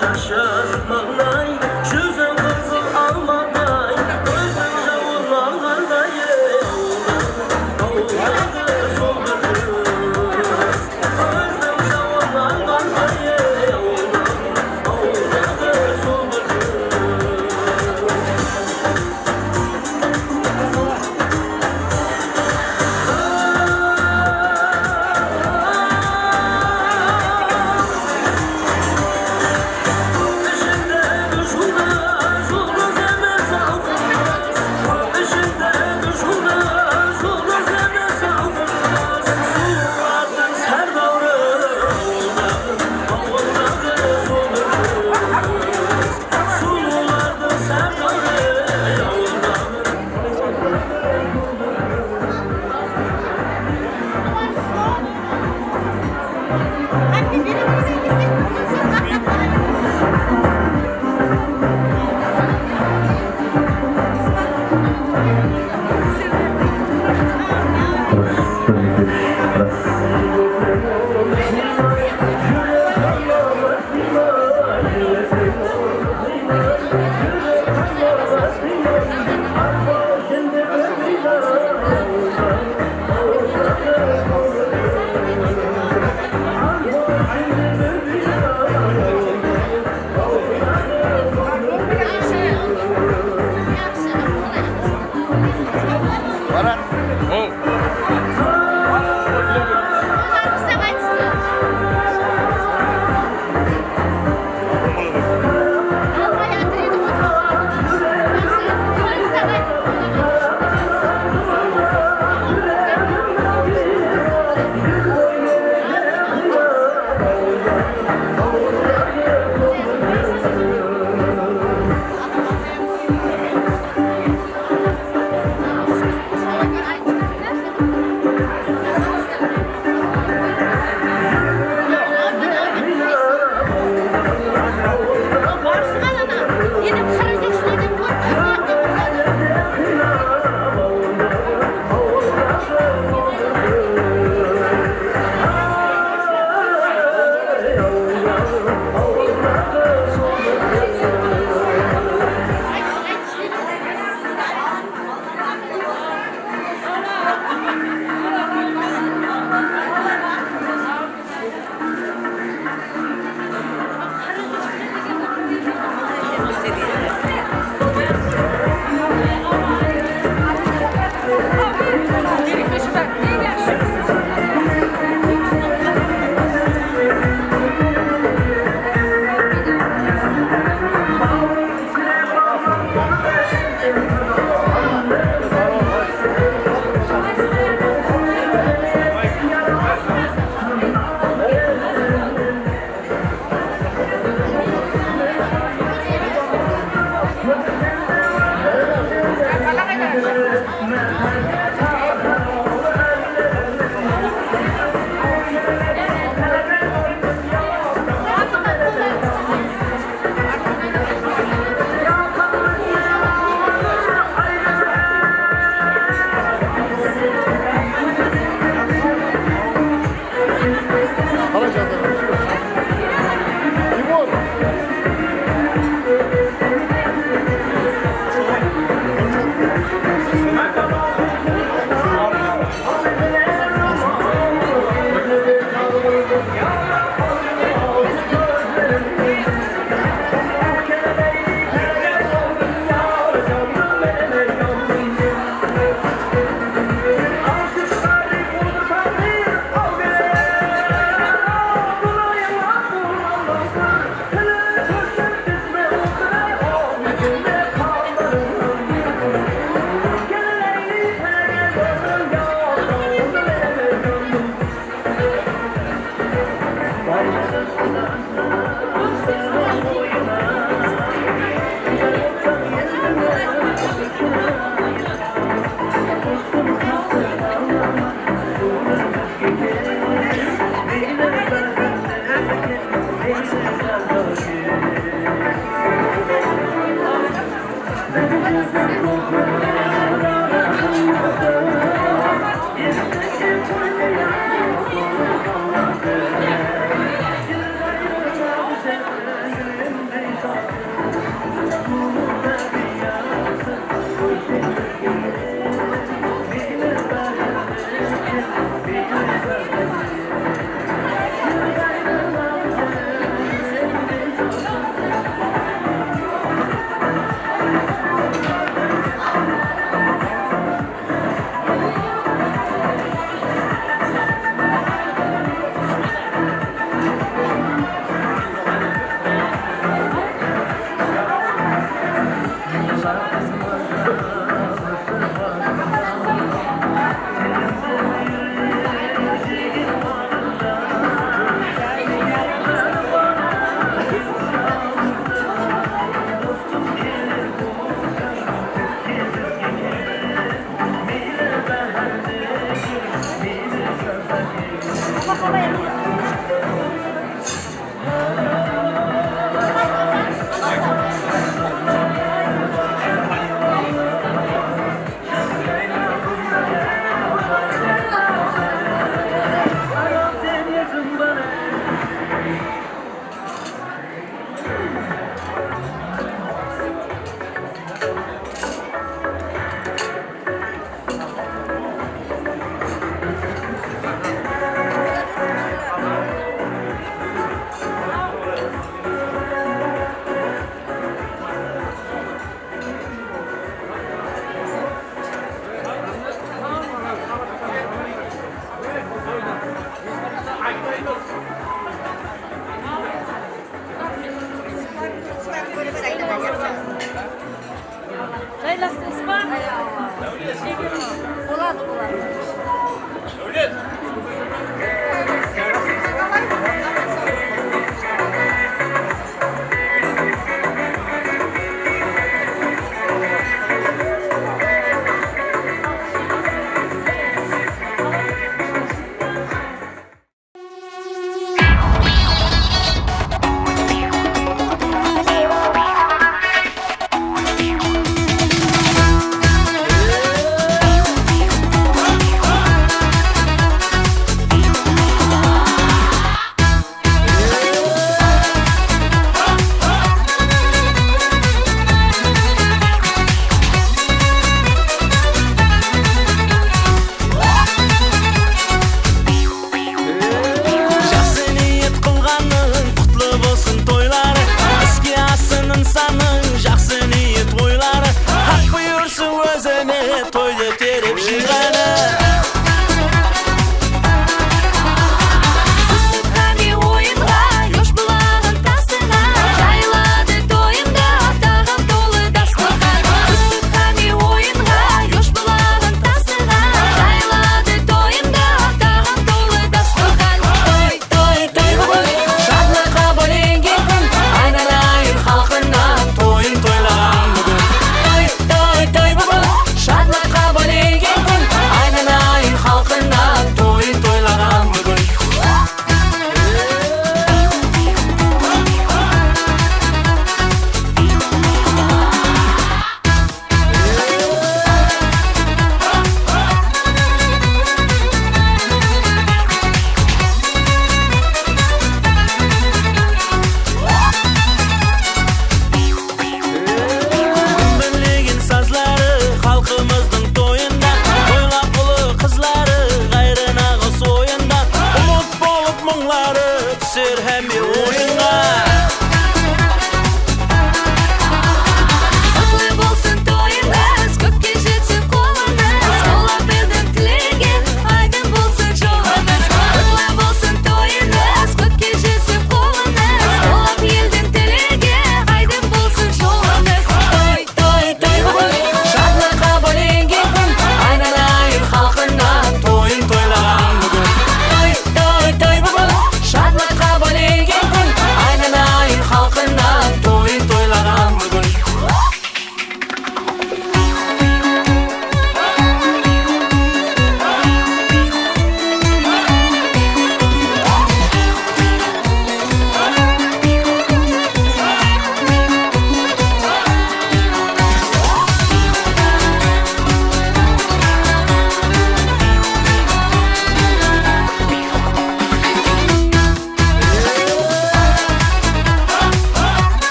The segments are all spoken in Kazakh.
Şaşırtmalay, yüzüm kızıl alma. Жайластыңыз ба? Болады, болады. Шатлыққа бөлеген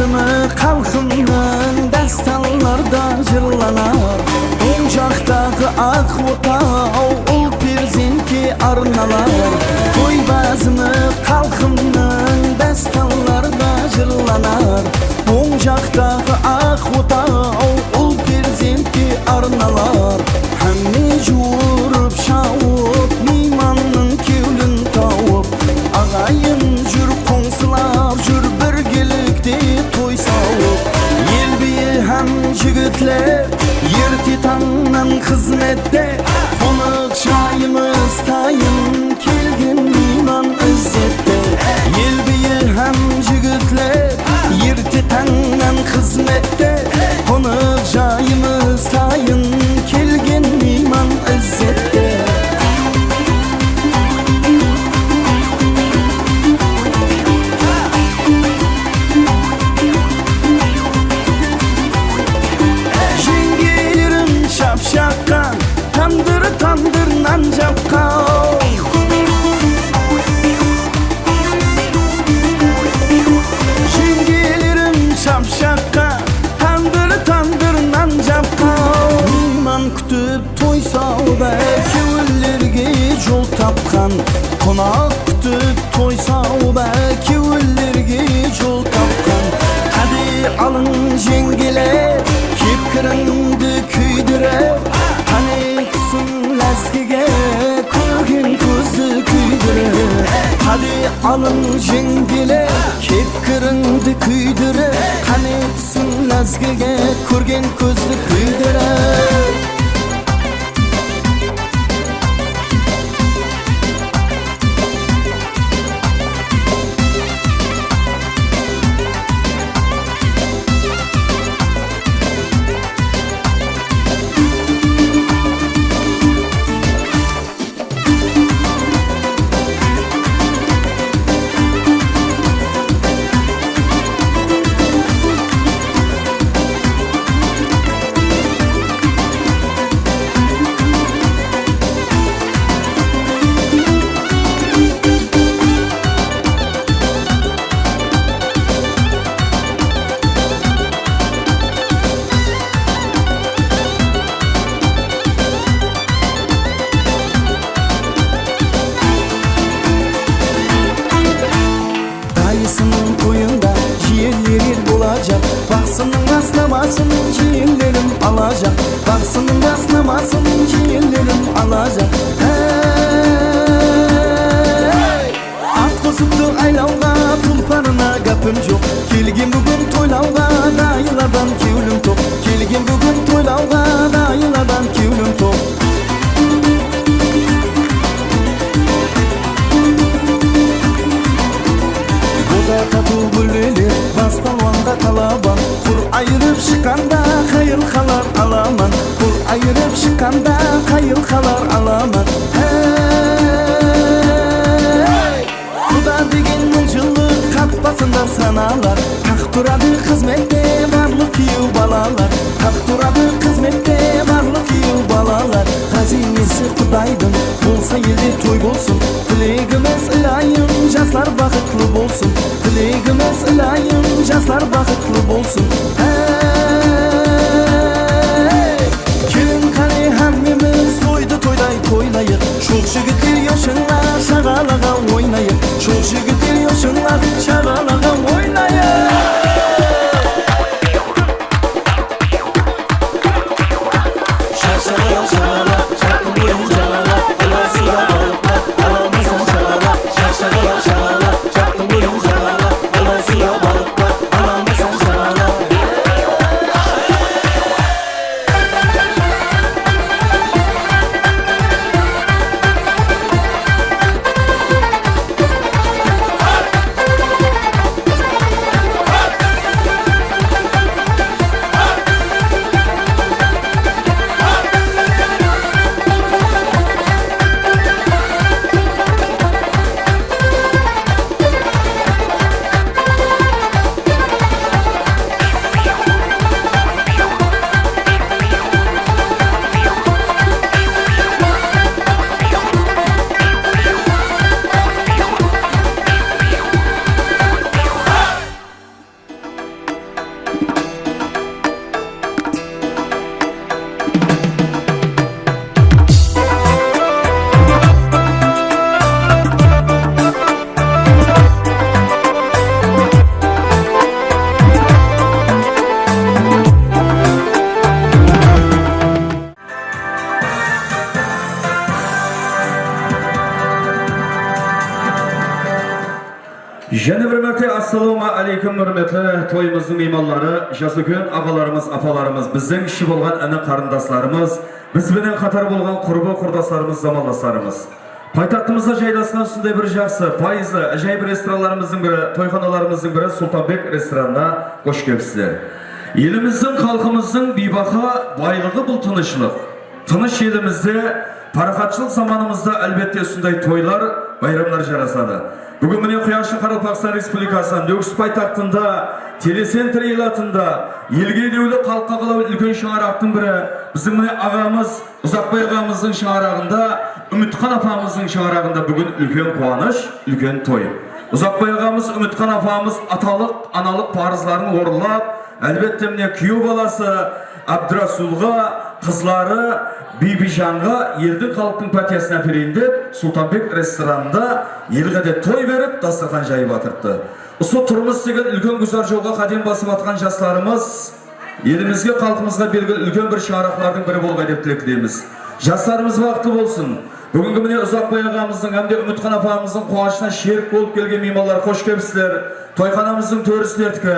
bazımı halkımın destanlarda jırlanar. Ocaqdağı ak otağı ol perzinki arnalar. Toy bazımı halkımın destanlarda jırlanar. Ocaqdağı ak otağı ol perzinki arnalar. Hemmi jurup şavup mimanın kevlin tavıp. Ağayın jür kongsılap jür birgelikte toy savıp. El biyi hem jigitler yerti tannan hizmette. Konuk şayımız tayın kelgin iman izzette. El biyi hem jigitler yerti tannan hizmette. Konuk şayımız tayın kelgin iman izzette. Şapşakkan tandır tandır nan japkan. Jingelerim şapşakkan tandır tandır nan japkan. İman kütüp toysa belki öllerge yol tapkan. Konak kütüp toysa belki öllerge yol tapkan. Hadi alın jengeler kipkirindi küydüre. Hani kısım laskige kurgin kuzu küydüre. Hadi alın jengile kipkirindi küydüre. Hani kısım laskige kurgin kuzu küydüre. Dayısının toyunda ciğerlerin olacak. Baksının rastlamasın ciğerlerim alacak. Baksının rastlamasın ciğerlerim alacak. Hey! At kosuptu aylavga tulparına gapım yok. Kelgin bugün toylavga dayılardan kevlim tok. Kelgin bugün toylavga dayılardan kevlim tok. Tatu gülleri bas palvanda kalaban. Kur ayırıp çıkanda hayır kalar alaman. Kur ayırıp çıkanda hayır kalar alaman. Hey! Kuda degen mıncılık kapasında sanalar. Hak duradı hizmette varlık yiyu balalar. Hak duradı hizmette varlık yiyu balalar. Hazinesi kudaydın bolsa yedi toy bolsun. Dilegimiz ilayim jaslar bakıtlı bolsun. Dilegimiz ilayim jaslar bakıtlı bolsun. Hey! Kelin kale hemmimiz toydu toyday toylayık. Şol jigitler yoşunlar şagalaga oynayık. Şol jigitler yoşunlar şagalaga oynayık. Şaşala şala çakın boyun çalala. Alasıya balıklar alamazsan şala. Şaşala şala çakın boyun çalala. Alasıya balıklar alamazsan şala. Assalomu alaykum hurmatli to'yimizning mehmonlari, Jasukun ağalarımız, apalarımız, bizning kishi bo'lgan ana qarindoshlarimiz, biz bilan qator bo'lgan qurbi qurdoshlarimiz, zamondoshlarimiz. Poytaxtimizda joylashgan shunday bir yaxshi, foizli, ajoyib restoranlarimizning biri, to'yxonalarimizning biri Sultonbek restoranida xush kelibsizlar. Elimizning, xalqimizning bebaho boyligi bu tinchlik. Tinch elimizda, faraqatchilik zamonimizda albatta shunday to'ylar, bayramlar jarasadi. Bugün mene Quyoshli Qoraqalpog'iston Respublikasining Nukus poytaxtida, Telecentr elatında, elga eluvli xalqqa qilib ulkan sho'raqning biri, bizning mene ağamız, Uzoqboy ağamızning sho'rag'ida, Umidxon opamizning sho'rag'ida bugün ulkan quvonish, ulkan to'y. Uzoqboy ağamız, Umidxon opamiz ataliq, analiq farzlarini o'rinlab, albatta mene kuyov bolasi Abdurasulga, qizlari Bibijanga yerдің халықтың пәтесіне перейінді Sultonbek restoranында елгәде той беріп, дастархан жайып атырды. Осы тұрмыз деген үлкен güzar жолға қадем басып атқан жастарымыз елімізге, халқымызға белгілі үлкен бір шаңырақтардың бірі болғай деп тілектейміз. Жастарымыз бақытты болсын. Бүгінгі міне Uzoqboy ағамыздың, әмде Umidxon апамыздың қуанышына шерік болып келген меймандар қош келіпсіздер. Тойханамыздың төрісілердікі,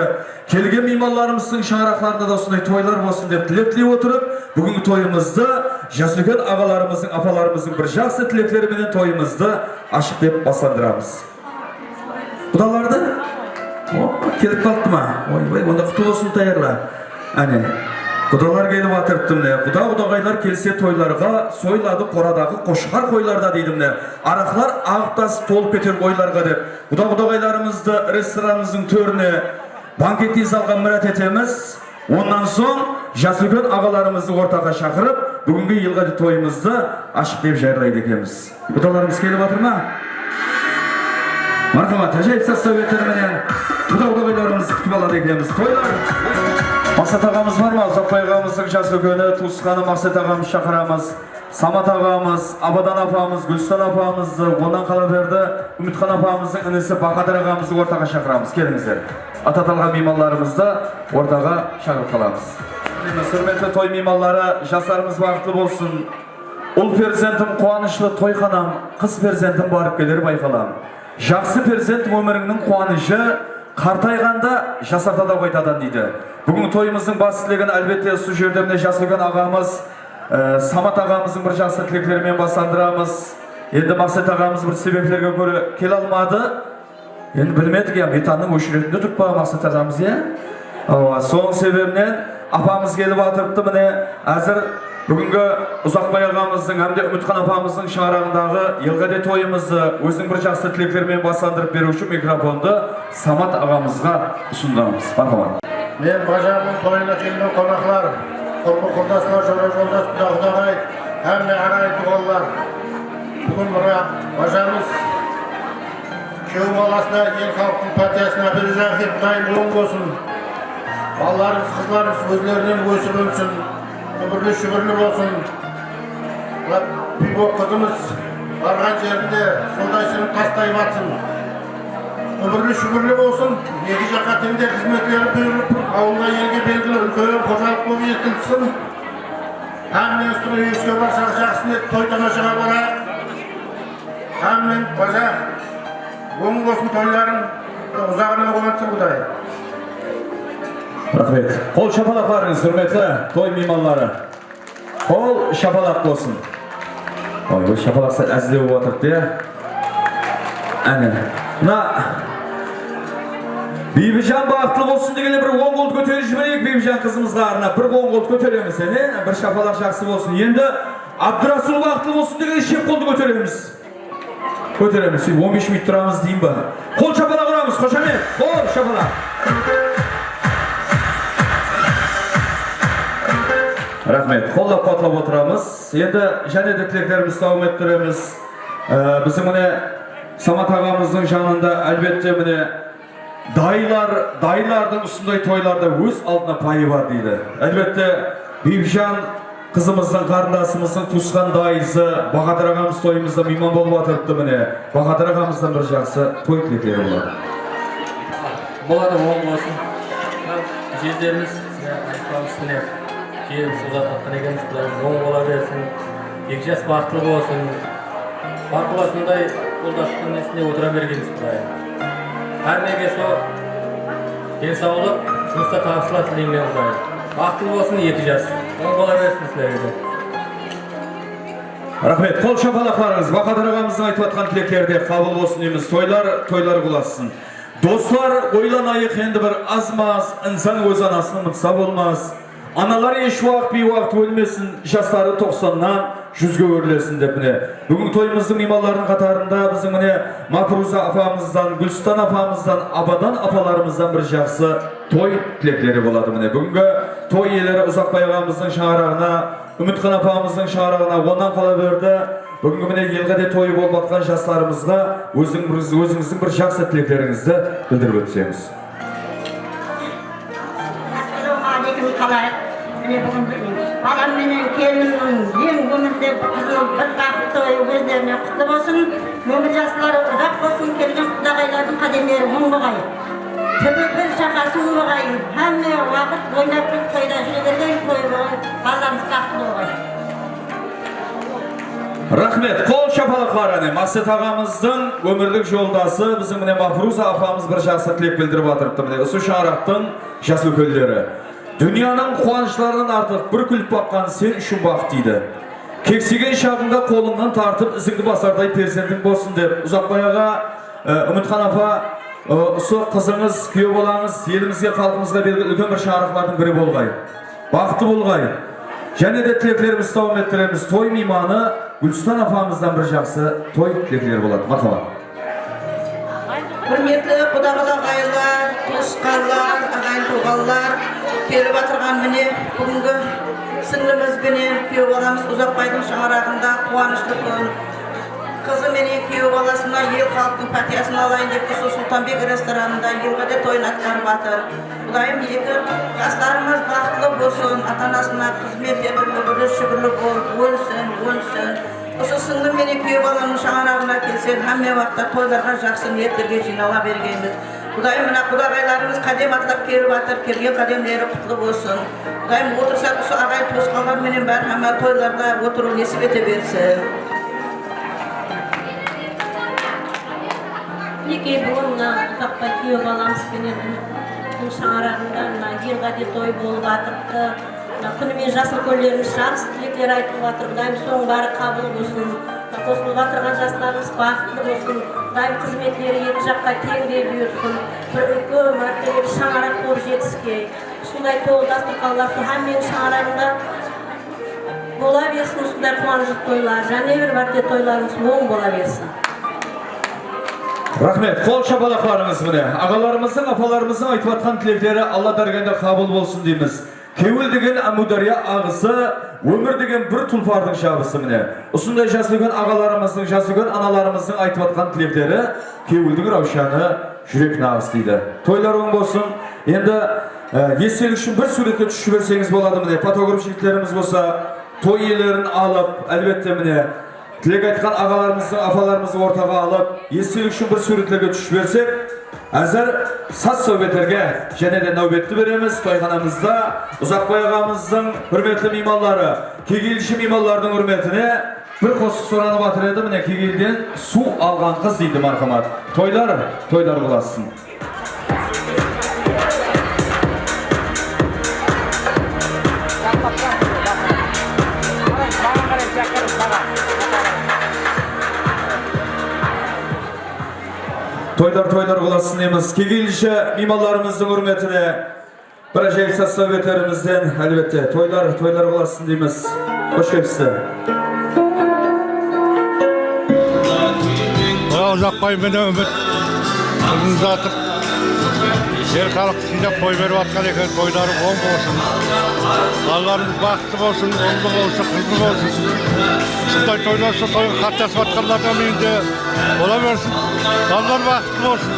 келген меймандарымыздың шаңырақтарында да осындай тойлар болсын деп тілектей отырып, бүгінгі тойымызды Jasukun ağalarımızın, apalarımızın bir жақсы тілеклеріменен тойымызды ашық деп бастандырамыз. Құдаларды? Келіп қалды ма? Ой, онда құты болсын тайырла. Әне, құдалар келіп атырыптым не. Құда-құдағайлар келсе тойларға, сойлады қорадағы қошқар қойларда дейдім не. Арақлар ағыптас толып кетер қойларға деп. Құда-құдағайларымызды ресторанымыздың төріне банкетті залға мұрат етеміз. Ondan soң Jasukun ağalarımızı ortağa şақырып, бүгінгі елғады тойымызды ашық деп жайлайды екенбіз. Құдаларымыз келіп отыр ма? Мархамат, әжайып советтерменен құда-құдағайларымызды күтіп алады екенбіз. Тойлар! Мақсат ағамыз бар ма? Uzoqboy ағамыздың Jasukuni, туысқаны Мақсат ағамыз шақырамыз. Самат ағамыз, Абадан апамыз, Гүлстан апамызды, ондан қала берді, Umidxon апамыздың інісі Бақадыр ағамызды ортаға шақырамыз. Келіңіздер. Ататалған меймандарымызды ортаға шақырып қаламыз. Hürmetli toy meymanları, жастарымыз бақытты болсын. Ұл перзентім қуанышлы тойханам, қыз перзентім барып келер байқалам. Жақсы перзентім өміріңнің қуанышы, қартайғанда жасартада қойтадан дейді. Бүгін тойымыздың бас тілеген әлбетте су жердеміне Jasukun ағамыз, Самат ағамыздың бір жақсы тілеклерімен бастандырамыз. Енді Мақсат ағамыз бір себептерге көрі келе алмады. Енді білмедік, метанның өшіретінде тұрып ба Мақсат ағамыз, соң себебінен апамыз келіп атырыпты міне. Әзір бүгінгі Uzoqboy ағамыздың, әмде Umidxon апамыздың шаңырағындағы елғаде тойымызды өзінің бір жақсы тілеклерімен бастандырып беруші микрофонды Самат ағамызға ұсындамыз. Мархабат. Мен бажамның тойына келген қонақлар, құрбы құрдасылар, жора жолдас, құда-құдағай, әмме ағай туғанлар. Бүгін мұра бажамыз күйеу баласына, ел халықтың партиясына бір жақсы дайын оң болсын. Балаларымыз, қызларымыз өзлерінен өсіп өнсін, үбірлі шүбірлі болсын. Бейбок қызымыз барған жерінде солдайшының тастай батсын. Үбірлі шүбірлі болсын, екі жаққа теңде қызметлері бөліп, ауылға елге белгілі үлкен қожалық болып естілсін. Әммен үстіне өске баршақ жақсын ет, той тамашаға барайық. Әммен бажа, оң болсын тойларың, ұзағына қуантсын Құдай. Рахмет. Қол шапалақларыңыз, hürmetli той мейманлары. Қол шапалақ болсын. Ой, бұл шапалақсыз әзіле болып отырды. Әне. Мына Бибижан бақытты болсын дегенде бір 10 қолды көтеріп жіберейік Бибижан қызымызға арна. Бір 10 қолды көтереміз, бір шапалақ жақсы болсын. Енді Абдурасул бақытты болсын дегенде шеп қолды көтереміз. Көтереміз. 15 минут тұрамыз дейін ба. Қол шапалақ ұрамыз, қошамет. Қол шапалақ. Рахмет. Қолдап қуатлап отырамыз. Енді және де тілектеріміз сау еттіреміз. Біздің міне Самат ағамыздың жанында әлбетте міне дайлардың үстіндей тойларда өз алдына пайы бар дейді. Әлбетте Бибижан қызымыздың, қарындасымыздың туысқан дайысы Бақадыр ағамыз тойымызда мейман болып атырыпты міне. Бақадыр ағамыздан бір жақсы той тілектері болады. Болады оң болсын. Жездеріміз айтқанымыз келіп созат атқан екенбіз, Құдай оң бола берсін. Екі жас бақытты болсын. Бақыласындай қолдастың несінде отыра бергенбіз Құдай. Әрнеге со Densoqlik, жұмыста табыстар тілеймін Құдайым. Бақытты болсын екі жас. Оң бола берсін сіздерге. Рахмет. Қол шапалақтарыңыз Бақадыр ағамыздың айтып жатқан тілектерде қабыл болсын дейміз. Тойлар құласын. Достар, ойланайық енді бір азмаз, инсан өз анасын ұмытса болмас. Аналар еш уақыт бейуақыт өлмесін, жастары 90-нан 100-ге өрлесін деп міне. Бүгін тойымыздың меймандарының қатарында біздің міне Мапруза апамыздан, Гүлстан апамыздан, Абадан апаларымыздан бір жақсы той тілектері болады міне. Бүгінгі той иелері Ұзақбай ағамыздың шаңырағына, Үмітхан апамыздың шаңырағына онdan қала берді. Бүгінгі міне елғаде тойы болып атқан жастарымызға өзіңіздің бір жақсы тілектеріңізді білдіріп өтсеңіз. Assalamualaikum қалайық. Міне бүгін балам менен келіннің ең өмірде қызыл бір бақытты тойы өздеріне құтты болсын. Өмір жастары ұзақ болсын, келген құдағайлардың қадамдары оң болғай. Түбі бір шақасы болғай. Әмме уақыт ойнап бір тойда жүре берген той болған баламыз бақытты болғай. Рахмет. Қол шапалақлар Мақсат ағамыздың өмірлік жолдасы біздің міне Мапруза апамыз бір жақсы тілек білдіріп атырыпты міне. Осы шаңырақтың жас өкілдері. Дүнияның қуанышларынан артық бір күліп баққан сен үшін бақыт дейді. Кексеген шағында қолыңнан тартып ізіңді басардай перзентің болсын деп. Ұзақбай аға, Үмітхан апа, осы қызыңыз, күйеу балаңыз елімізге, халқымызға белгілі үлкен бір шаңырақтардың бірі болғай. Бақытты болғай. Және де тілектеріміз, тауым еттіреміз. Той мейманы Гүлстан апамыздан бір жақсы той тілектері болады. Мақала. Құрметті құда-құдағайлар, туысқандар, ағайын-туғандар, келіп отырған міне бүгінгі сіңлімізбенен күйеу баламыз Ұзақбайдың шаңырағында қуанышты күн. Қызы менен күйеу баласына ел халықтың пәтиясын алайын деп Сұлтанбек ресторанында елғаде тойын атқарып жатыр. Құдайым екі жастарымыз бақытлы болсын, ата-анасына қызмет етіп, шүкірлі болып өлсін. Осы сіңлім менен күйеу баламның шаңырағына келсек, әмме уақытта тойларға жақсы ниеттерге жинала бергенбіз. Құдайым мына құдағайларымыз қадем атлап келіп жатыр, келген қадемдері құтты болсын. Құдайым отырсақ, осы ағай туысқандар менен бәрі hamma тойларда отыру несіп ете берсін. Неке бүгін Ұзақбай күйеу баламызбенен шаңырағында елғаде той болып жатырды. Күнімен жас өкілдеріміз жақсы тілектер айтып жатыр. Құдайым соның бәрі қабыл болсын. Қосылып жатырған жастарымыз бақытты болсын. Құдайым қызметтері екі жаққа теңдей бұйырсын. Бір үлкен мәртебелі шаңырақ болып жетіскей. Сондай той дастархандар hammaның шаңырағында бола берсін. Осындай қуаныштық тойлар, және бір мәрте тойларымыз оң бола берсін. Рахмет. Қол шапалақларыңыз міне. Ағаларымыздың, апаларымыздың айтып жатқан тілектері Алла бергенде қабыл болсын дейміз. Кеуіл деген Әмудария ағысы, өмір деген бір тұлпардың шабысы міне. Осындай жас үлкен ағаларымыздың, жас үлкен аналарымыздың айтып жатқан тілектері кеуілдің раушаны жүрек нағыз дейді. Тойлар оң болсын. Енді естелік үшін бір суретке түсіп берсеңіз болады міне. Фотограф жігіттеріміз болса, той иелерін алып, әлбетте міне тілек айтқан ағаларымыздың, апаларымызды ортаға алып, естелік үшін бір суреттерге түсіп берсек, әзір саз сөйбеттерге және де нәубетті береміз. Тойханамызда Ұзақбай ағамыздың үрметлі мейманлары, кегелші мейманлардың үрметіне бір қосық соранып атыр еді. Міне кегелден су алған қыз дейді мархамат. Тойлар құласын. Тойлар құласын дейміз. Кегелші мейманларымыздың үрметіне бір әжейіп састау өтерімізден әлбетте тойлар құласын дейміз. Қош келіпсіздер. Ұзақбай менен Үміт қызын жатып, ел халықты жинап той беріп атқан екен. Тойлары оң болсын. Балаларымыз бақытты болсын, оңды болсын, қызды болсын. Сондай тойлар сол тойға хат жасап атқандардан үйінде бола берсін. Балалар бақытты болсын.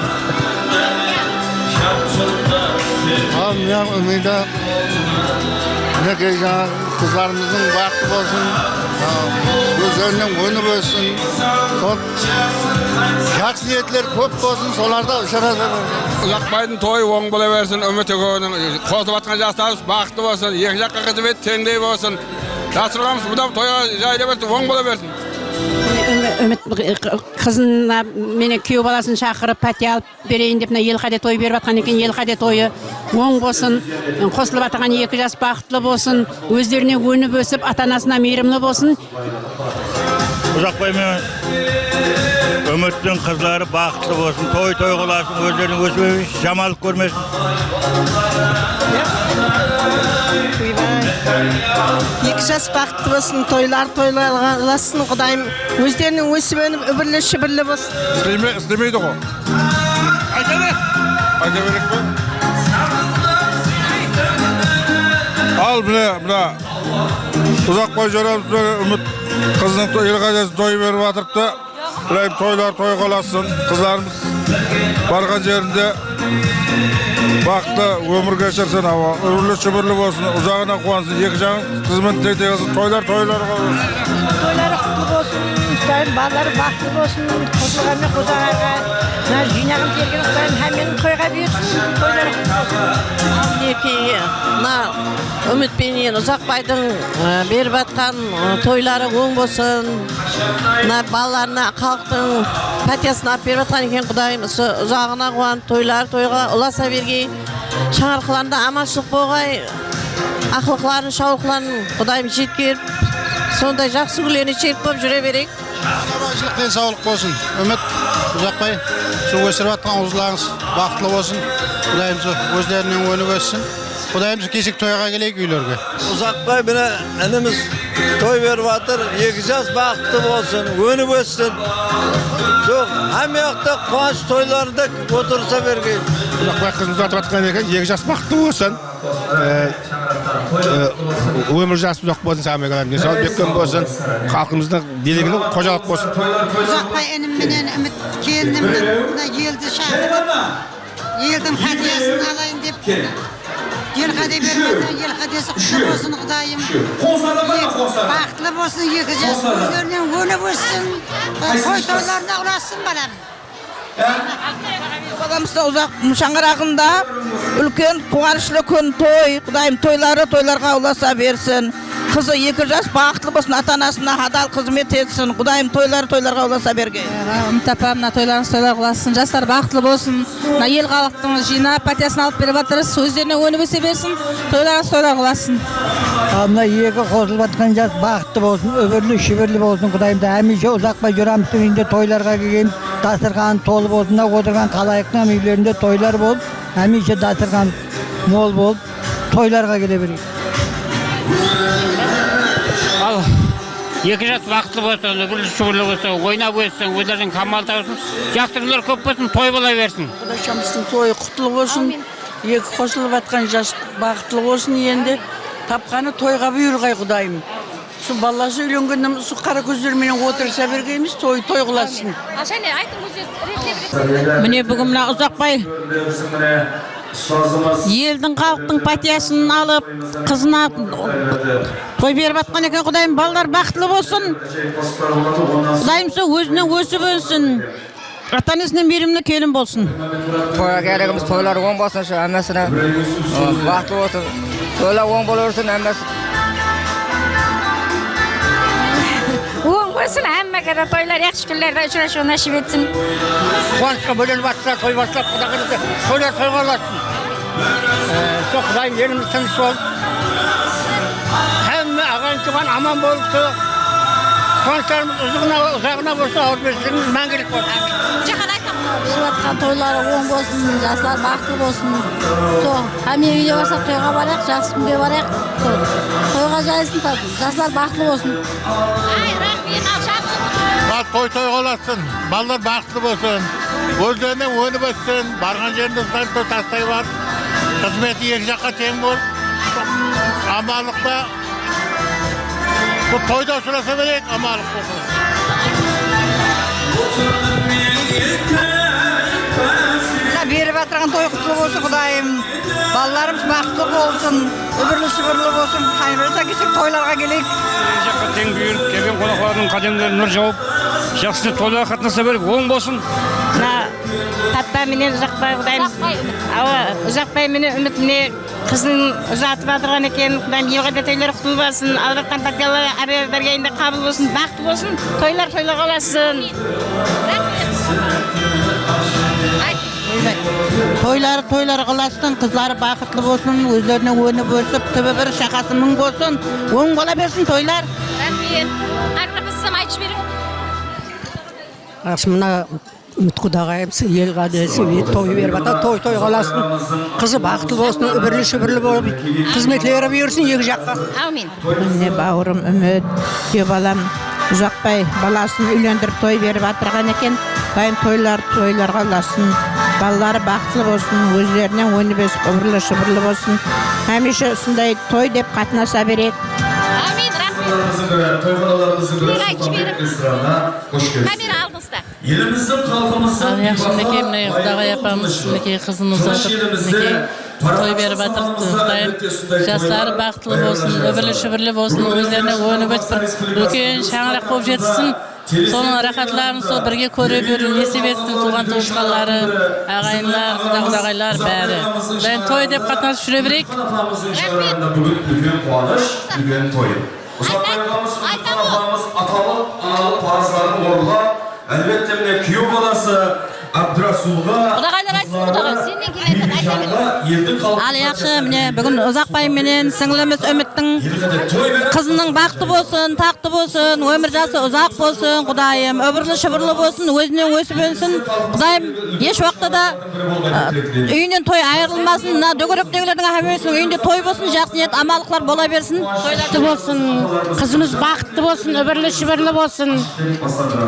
Ал мен үмейді мінекей жаңағы қыздарымыздың бақытты болсын, өздерінен өніп өссін. Жақсы ниеттер көп болсын, соларда ұшыраса болсын. Ұзақбайдың тойы оң бола берсін, үміт өгінің қосылып атқан жастарымыз бақытты болсын, екі жаққа қызмет теңдей болсын. Дастарханымыз бұдан тойға жайлы берсін, оң бола берсін. үміт қызына менен күйеу баласын шақырып пәте алып берейін деп мына елқаде той беріп жатқан екен. Елқаде тойы оң болсын, қосылып жатқан 2 жас бақытлы болсын, өздеріне өніп өсіп, ата-анасына мейірімді болсын. Ұзақбай мен үміттің қызлары бақытты болсын, той қыласын, өздерінің өсіп жамалып көрмесін. 2 жас бақытты болсын, тойлар Құдайым өздерінің өсіп өніп үбірлі шүбірлі болсын. İstemeydi o. Айта бер! Ayda verek mi? Al bile. Uzakbay Joramız Ümit kızının ilgacası toyu verip atırıp da toylar toy kalasın. Kızlarımız bargan yerinde Bakta ömür geçirsin hava, ürlü şübürlü olsun, uzağına kuansın, yıkacağın kızımın teknolojisi, toylar kalasın. Toyları kutlu olsun, Құдайым балалары бақытты болсын, қосылғанмен қозағарға, жинағын терген Құдайым həмен тойға берсін, тойлары құтты болсын. Мінекей, үмітпенен Ұзақбайдың беріп атқан тойлары оң болсын, балаларына халықтың пәтесін алып беріп атқан екен Құдайым, ұзағына қуанып тойлар тойға ұласа бергей, шаңырқыларында аманшылық болғай, ақылқыларын, шаулықларын Құдайым жеткеріп, сондай жақсы күлені шеріп болып жүре берейік. Сабақшылық денсаулық болсын. Үміт Ұзақбай, су өсіріп атқан ұзларыңыз бақытлы болсын. Құдайым өздерінің өніп өссін. Құдайым кесік тойға келейік үйлерге. Ұзақбай міне ініміз той беріп атыр, 2 жас бақытты болсын, өніп өссін. Жоқ, әме яқта қуаныш тойларында отырса бергей. Ұзақбай қызын ұзатып атқан екен, 2 жас бақытты болсын. Өмір жасы ұзақ болсын, саған мегалам. Денсаулық беккен болсын, халқымыздың белгілі қожалық болсын. Ұзақбай інімменен үміт келінімнің елді шақырып, елдің хатиясын алайын деп, елқаде бермеді, елқадесі құтты болсын Құдайым. Бақытлы болсын, 2 жас өздерінен өніп өссін, тойларына ұласын балам. Баламыздың ұзақ шаңырағында үлкен қуанышлы күн той, Құдайым тойларға ұласа берсін. Қызы 2 жас бақытлы болсын, ата-анасына адал қызмет етсін. Құдайым тойларға ұласа берген. Үміт апа, мына тойларыңыз тойлар қыласын, жастар бақытлы болсын. Мына ел халықтың жинап, пәтесін алып беріп жатырыз, өздеріне өніп өсе берсін, тойларыңыз тойлар қыласын. Мына 2 қосылып жатқан жас бақытты болсын, өбірлі шүбірлі болсын. Құдайымды әмеше Ұзақбай Жорамовтың үйінде тойларға келген, дастархан толы болсын, отырған қалайықтың үйлерінде тойлар болып, әмеше дастархан мол болып, тойларға келе берейік. Ал 2 жас бақытты болсын, үбірлі шүбірлі болсын, ойнап өссін, өздерінің қамалта болсын, жақтырулар көп болсын, той бола берсін. Құдайшамыздың тойы құтлы болсын, 2 қосылып атқан жас бақытлы болсын, енді тапқаны тойға бұйырғай Құдайым. Şu balası үйленгеннен şu қара көздерменен отырса бергейміз, той қыласын. Міне бүгін мына Ұзақбай елдің халықтың пәтиясын алып, қызына той беріп атқан екен Құдайым, балалар бақытлы болсын. Құдайым өзінен өсіп өнсін. Ата-анасынан мейірімді келін болсын. Тойға керегіміз тойлар оң болсын, әммесіне бақытлы болсын. Тойлар оң болырсын, әммесі. Оң болсын, әммәге де тойлар яқшы күндерде ұшырашуы насip етсін. Қуанышқа бөленіп атса, той бастап, Құдағырды тойлар тойға аласın. Сол Құдайым еліміз тыныш болып, әмме ағайын туған аман болыпты. Қуаныштарымыз ұзағына болса, ауыр берсеңіз мәңгілік болсын. Жақан айтамын. Жатқан тойлары оң болсын, жастар бақытты болсын. Әме үйде барсақ тойға барайық, жақсы күнге барайық. Тойға жайсын, жастар бақытты болсын. Той қаласын, балалар бақытты болсын, өздерінен өніп өссін, барған жерінде той тастай бар, қызметі 2 жаққа тең бол, амалықта, бұл тойда сұраса берек, амалық болсын. Беріп атырған той құтлы болсын Құдайым, балаларымыз бақытты болсын, үбірлі шүбірлі болсын, қайырылса кесек тойларға келейік. Жаққа тең бүйіріп, келген қонақлардың қадемдері нұр жауып, жақсы тойларға қатынаса беріп, оң болсын. Tatta menen Uzakbay Kudayım. Uzakbay meni ümitine kızın uzatıp atırgan eken. Kudayım yılgada toylar kutlu bolsun. Albatkan patyalar araya bergeyinde kabul bolsun, baktı bolsun. Toylar olasın. Toylar kılasın, kızları bakıtlı bolsun, özlerine önü bölsüp, tübe bir şakası mın bolsun. Oğun bola bersin toylar. Rahmet. Arabasam aytış berin. Aslında Ümit Kudagayım el gadesi toy verip ata toy kalasın. Kızı bakıtlı bolsun, öbürlü şöbürlü bolup hizmetleri buyursun yegi jakka. Amin. Ne bağırım Ümit, ki balam Uzakbay balasını uylandırıp toy verip atırgan eken. Dayım toylar kalasın. Balları bakıtlı bolsun, özlerine önü besip öbürlü şöbürlü bolsun. Hemişe ısınday toy dep katnasa berek. Amin. Rahmet. Toyxonalarımızın biri Sultanbek restoranına hoş geldiniz. Kamera aldınızda. Elimizin halkımızın Yaxshimiki mine Xudoga yapamiz, mine qizimiz mine toy berib atiribdi. Jashlari baxtli bo'lsin, öbürlü şöbürlü bo'lsin, o'zlarini o'yini o'tib ulkan shang'iraq bo'lib jetsin. Sonun rahatlarını so birge ko'rib yurib, nasib etsin tuğan tuğuşqanlari, ag'ayinlar, qudag'aylar bari. Ben toy deb qatnashib yuraberik. Bugün ulkan quvonish, ulkan to'y. Uzakbayog'imiz, atalık, analık farzlarını o'rlab, albatta mine kuyov bolasi Abdurasulga Qudag'aylar aytsin, qudag'ay, seninkilardan aytaver. Al yaxshi, mine bugun Uzakbay menen singlimiz Ümit'in kızının baxtı bolsun, taqtı bolsun, ömür jası uzak bolsun, Kudayım, öbürlü şöbürlü bolsun, özünden ösüp önsün. Kudayım, eş vaqtada üyünden toy ayrılmasın, dögörüp degilerden hamesinin üyünde toy bolsun, жақсы niyet amalıklar bola bersin. Toylar bolsun, kızımız baxtlı bolsun, öbürlü şöbürlü bolsun.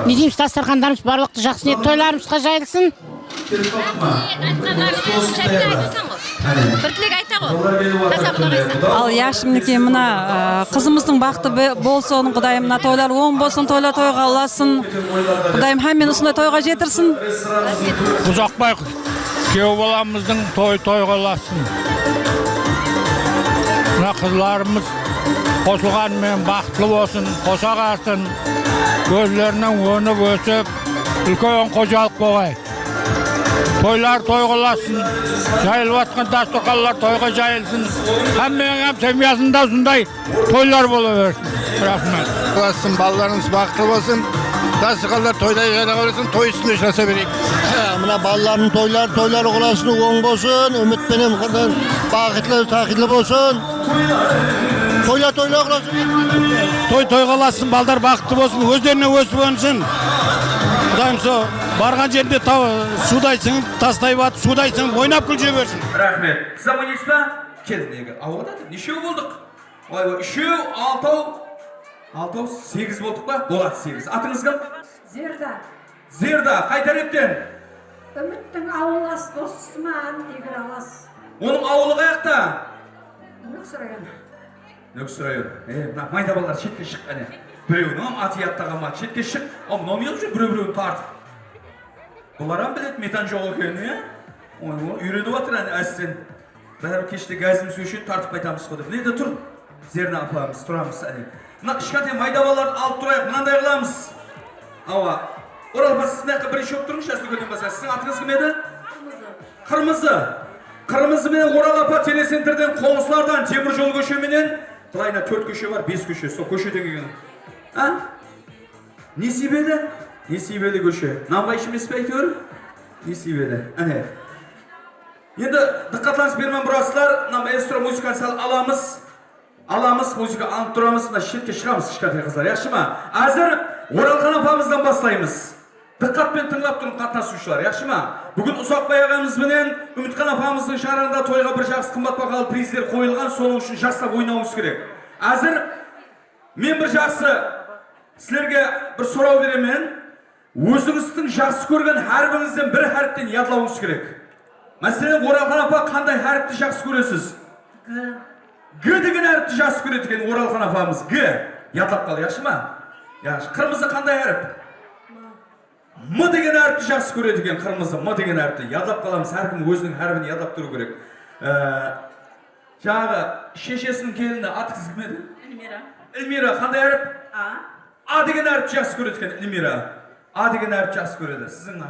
Ne deymiz, dasturxanlarımız barlıqlı жақсы niyet toylarımızga jayılsın. Birtilik ayta Al yaşımdaki mına kızımızın baktı bolsun, Kudayım mına toylar oğun bolsun, toylar toyga olasın. Kudayım hemen üstüne toyga getirsin. Uzakbay kuyov balamızın toyga olasın. Mına kızlarımız qo'shilganmen baxtli bo'lsin, qo'shaqarsin. Gözlerinden önü ösüp, ulkan qo'shalik bo'lgay. Toylar toygulasın, jayılvatkan dasturxanlar toyga jayılsın. Hammenin ham semyasında şunday toylar bolaversin. Rahmet. Olasın, ballarınız bakıtlı olsun. Dasturxanlar toyda yiyene olsun, toy üstünde işlese berek. Mına balların toylar olasın, oğun bolsun, Ümit benim kadar bakıtlı, takitli bolsun. Toylar olasın. Toyga olasın, balдар bakıtlı olsun, özlerine ösüp önsün. Kudayım so, bargan жерде судайсың, тастайып атып, судайсың, ойнап күлже берсін. Рахмет. Сіз амандайсыз ба? Келдіңіз. Ауылда нешеу болдық? Үшеу, алтау, 8 болдық па? Болады 8. Атыңыз кім? Зерда. Зерда, қай тарептен? Үміттің ауылас Осман деген алас. Оның ауылы қаяқта? Нүкс район. Мына майда балалар шетке шық, әне. Біреуінің аты аттаған ма, шетке шық. Мынау неғып жүр, біреуін тартып. Бұларан білет метан жоқ екен, е? Үйреніп атыр әне әстен. Бәрі кеште газымыз өшет тартып қайтамыз қоды. Біледі тұр. Зерна апамыз, тұрамыз әне. Мына кішкентай майда балаларды алып тұрайық, мынандай қыламыз. Ауа. Орал бас сіздің ақы бірінші өп тұрыңыз, әсті көтен баса. Сіздің атыңыз кім еді? Қырмызы. Қырмызы менен Орал апа телесентерден, қоңсылардан, темір жол көшеменен, былайына 4 көше бар, 5 көше. Сол көшеден келген. Несибелі көше. Нанбай ішімес пе әйтеуір? Несибелі. Әне. Енді дыққатланыс бермен бұрасылар, эстро музыканы сал аламыз. Аламыз, музыка алып тұрамыз, шетке шығамыз, кішкентай қызлар. Яқшы ма? Әзір Оралхан апамыздан бастаймыз. Дыққатпен тыңлап тұрып қатынасушылар. Яқшы ма? Бүгін Uzakbay ағамызбенен Үмітхан апамыздың шарында тойға бір жақсы қымбат бағалы приздер қойылған, соның үшін жастап ойнауымыз керек. Әзір мен бір жақсы сілерге бір сұрау беремін. Өзіңіздің жақсы көрген әрбіңізден бір әріптен ядлауыңыз керек. Мәселен, Оралхан апа қандай әріпті жақсы көресіз? Г деген әріпті жақсы көреді екен Оралхан апамыз. Г. Ядлап қал, яқшы ма? Қырмызы қандай әріп? М деген әріпті жақсы көреді екен қырмызы. М деген әріпті. Ядлап қаламыз, әркім өзінің әрбін ядлап тұру керек. Жаңағы шешесінің келіні атыңыз кім еді? Эльмира. Эльмира қандай әріп? А деген әріпті жақсы көреді екен Эльмира. А деген әріп жақсы көреді. Сіздің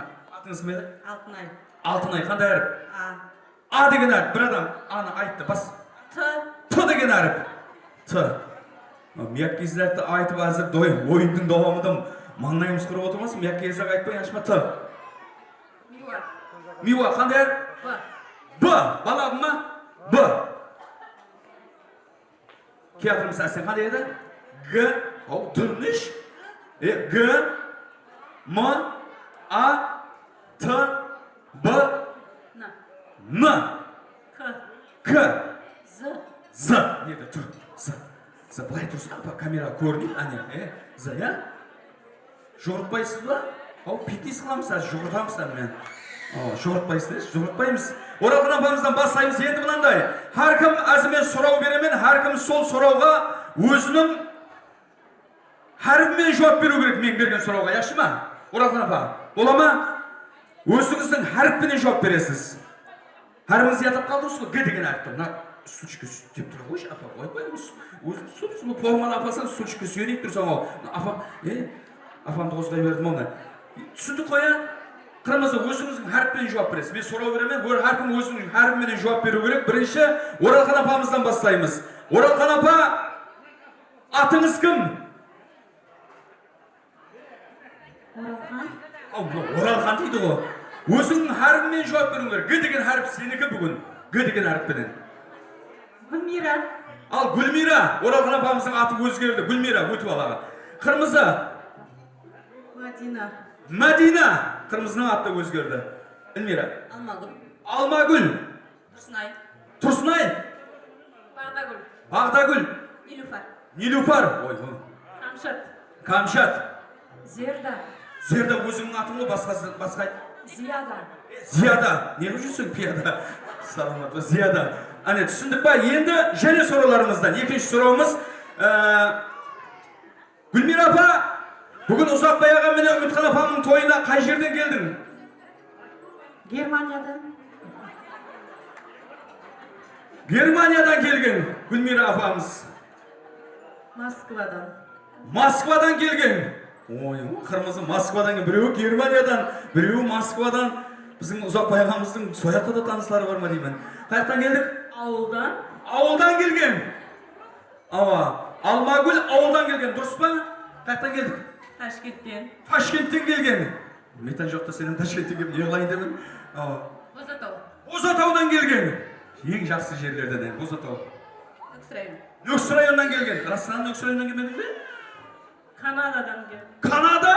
Аттыңыз кім еді? Алтынай. Алтынай, қандай әріп? А. А деген әріп. Bir адам аны айтты, бас. Т. Т деген әріп. Т. Мияк кезлерді айтып әзір ойындың давамыдың маңнайымыз құрып отырмасын. Мияк кезлер айтпай ашма Т. Миуа. Миуа, қандай әріп? Б. Б. Балабы ма? Б. Кеатырымыз әсен қандай еді? Г. Ау, түрніш. Г. М. А. Т. Б. Н. Н. К. К. З. З. Неді? Тұр. З. З. Былай тұрсын, апа, камера көрінейін, әне. З, я? Жоғыртпайсыз ба? Ау, петис қыламыз, әз жоғыртамыз мен. Жоғыртпайсыз, жоғыртпаймыз. Оралған апамыздан басаймыз, енді мынандай. Әркім әзімен сұрау беремен, әркім сол сұрауға өзінің әрбімен жауап беру керек, мен берген сұрауға, яқшы ма? Оралған апа, бола ма? Өзіңіздің әріппенен жауап бересіз. Әрбіңіз ятап қалдыңыз ғой, Г деген әріпті. Мына сучка деп тұра қойшы, апа, өзі сұп-сұлы формалы апасаң сучка сүйенейіп тұрсаң ол. Апамды қозғай бердім оны. Түсінді қоя? Қырмызы өзіңіздің әріппенен жауап бересіз. Мен сұрау беремен, әркім өзінің әріппенен жауап беру керек. Бірінші, Оралхан апамыздан бастаймыз. Оралхан апа, атыңыз кім? Оралхан. Оралхан дейді ғой. Өзіңнің әріппенен жауап беру керек. Г деген әріп сенікі бүгін. Г деген әріппенен. Гүлмира. Ал Гүлмира, Оралхан апамыздың аты өзгерді. Гүлмира, өтіп алаға. Қырмызы. Мадина. Мәдина. Қырмызының аты өзгерді. Эльмира. Алмагүл. Алмагүл. Тұрсынай. Тұрсынай. Бағдагүл. Бағдагүл. Нилуфар. Нилуфар. Камшат. Камшат. Зерда. Зерда өзіңнің атың ғой, басқа. Зияда. Зияда. Неғып жүрсің пияда? Саламат ба, Зияда. Әне, түсіндік ба? Енді және сұрауларымыздан. Екінші сұрауымыз. Гүлмира апа, бүгін Ұзақбай аға мен Үмітхан апамның тойына қай жерден келдің? Германиядан. Германиядан келген Гүлмира апамыз. Москвадан. Москвадан келген. Ой, қырмызы Москвадан келген. Біреуі Германиядан, біреуі Москвадан. Біздің Ұзақбай ағамыздың сояқта да таныстары бар ма деймін. Қайықтан келдік? Ауылдан. Ауылдан келген. Алмагүл ауылдан келген, дұрыс па? Қайықтан келдік? Ташкенттен. Ташкенттен келген. Метан жоқта сенің Ташкенттен келген, не қылайын демін? Бозатау. Бозатаудан келген. Ең жақсы жерлерден, Бозатау. Өксірайын. Өксі районынан келген. Растанан Өксі районынан келмедің бе? Канададан келген. Канада?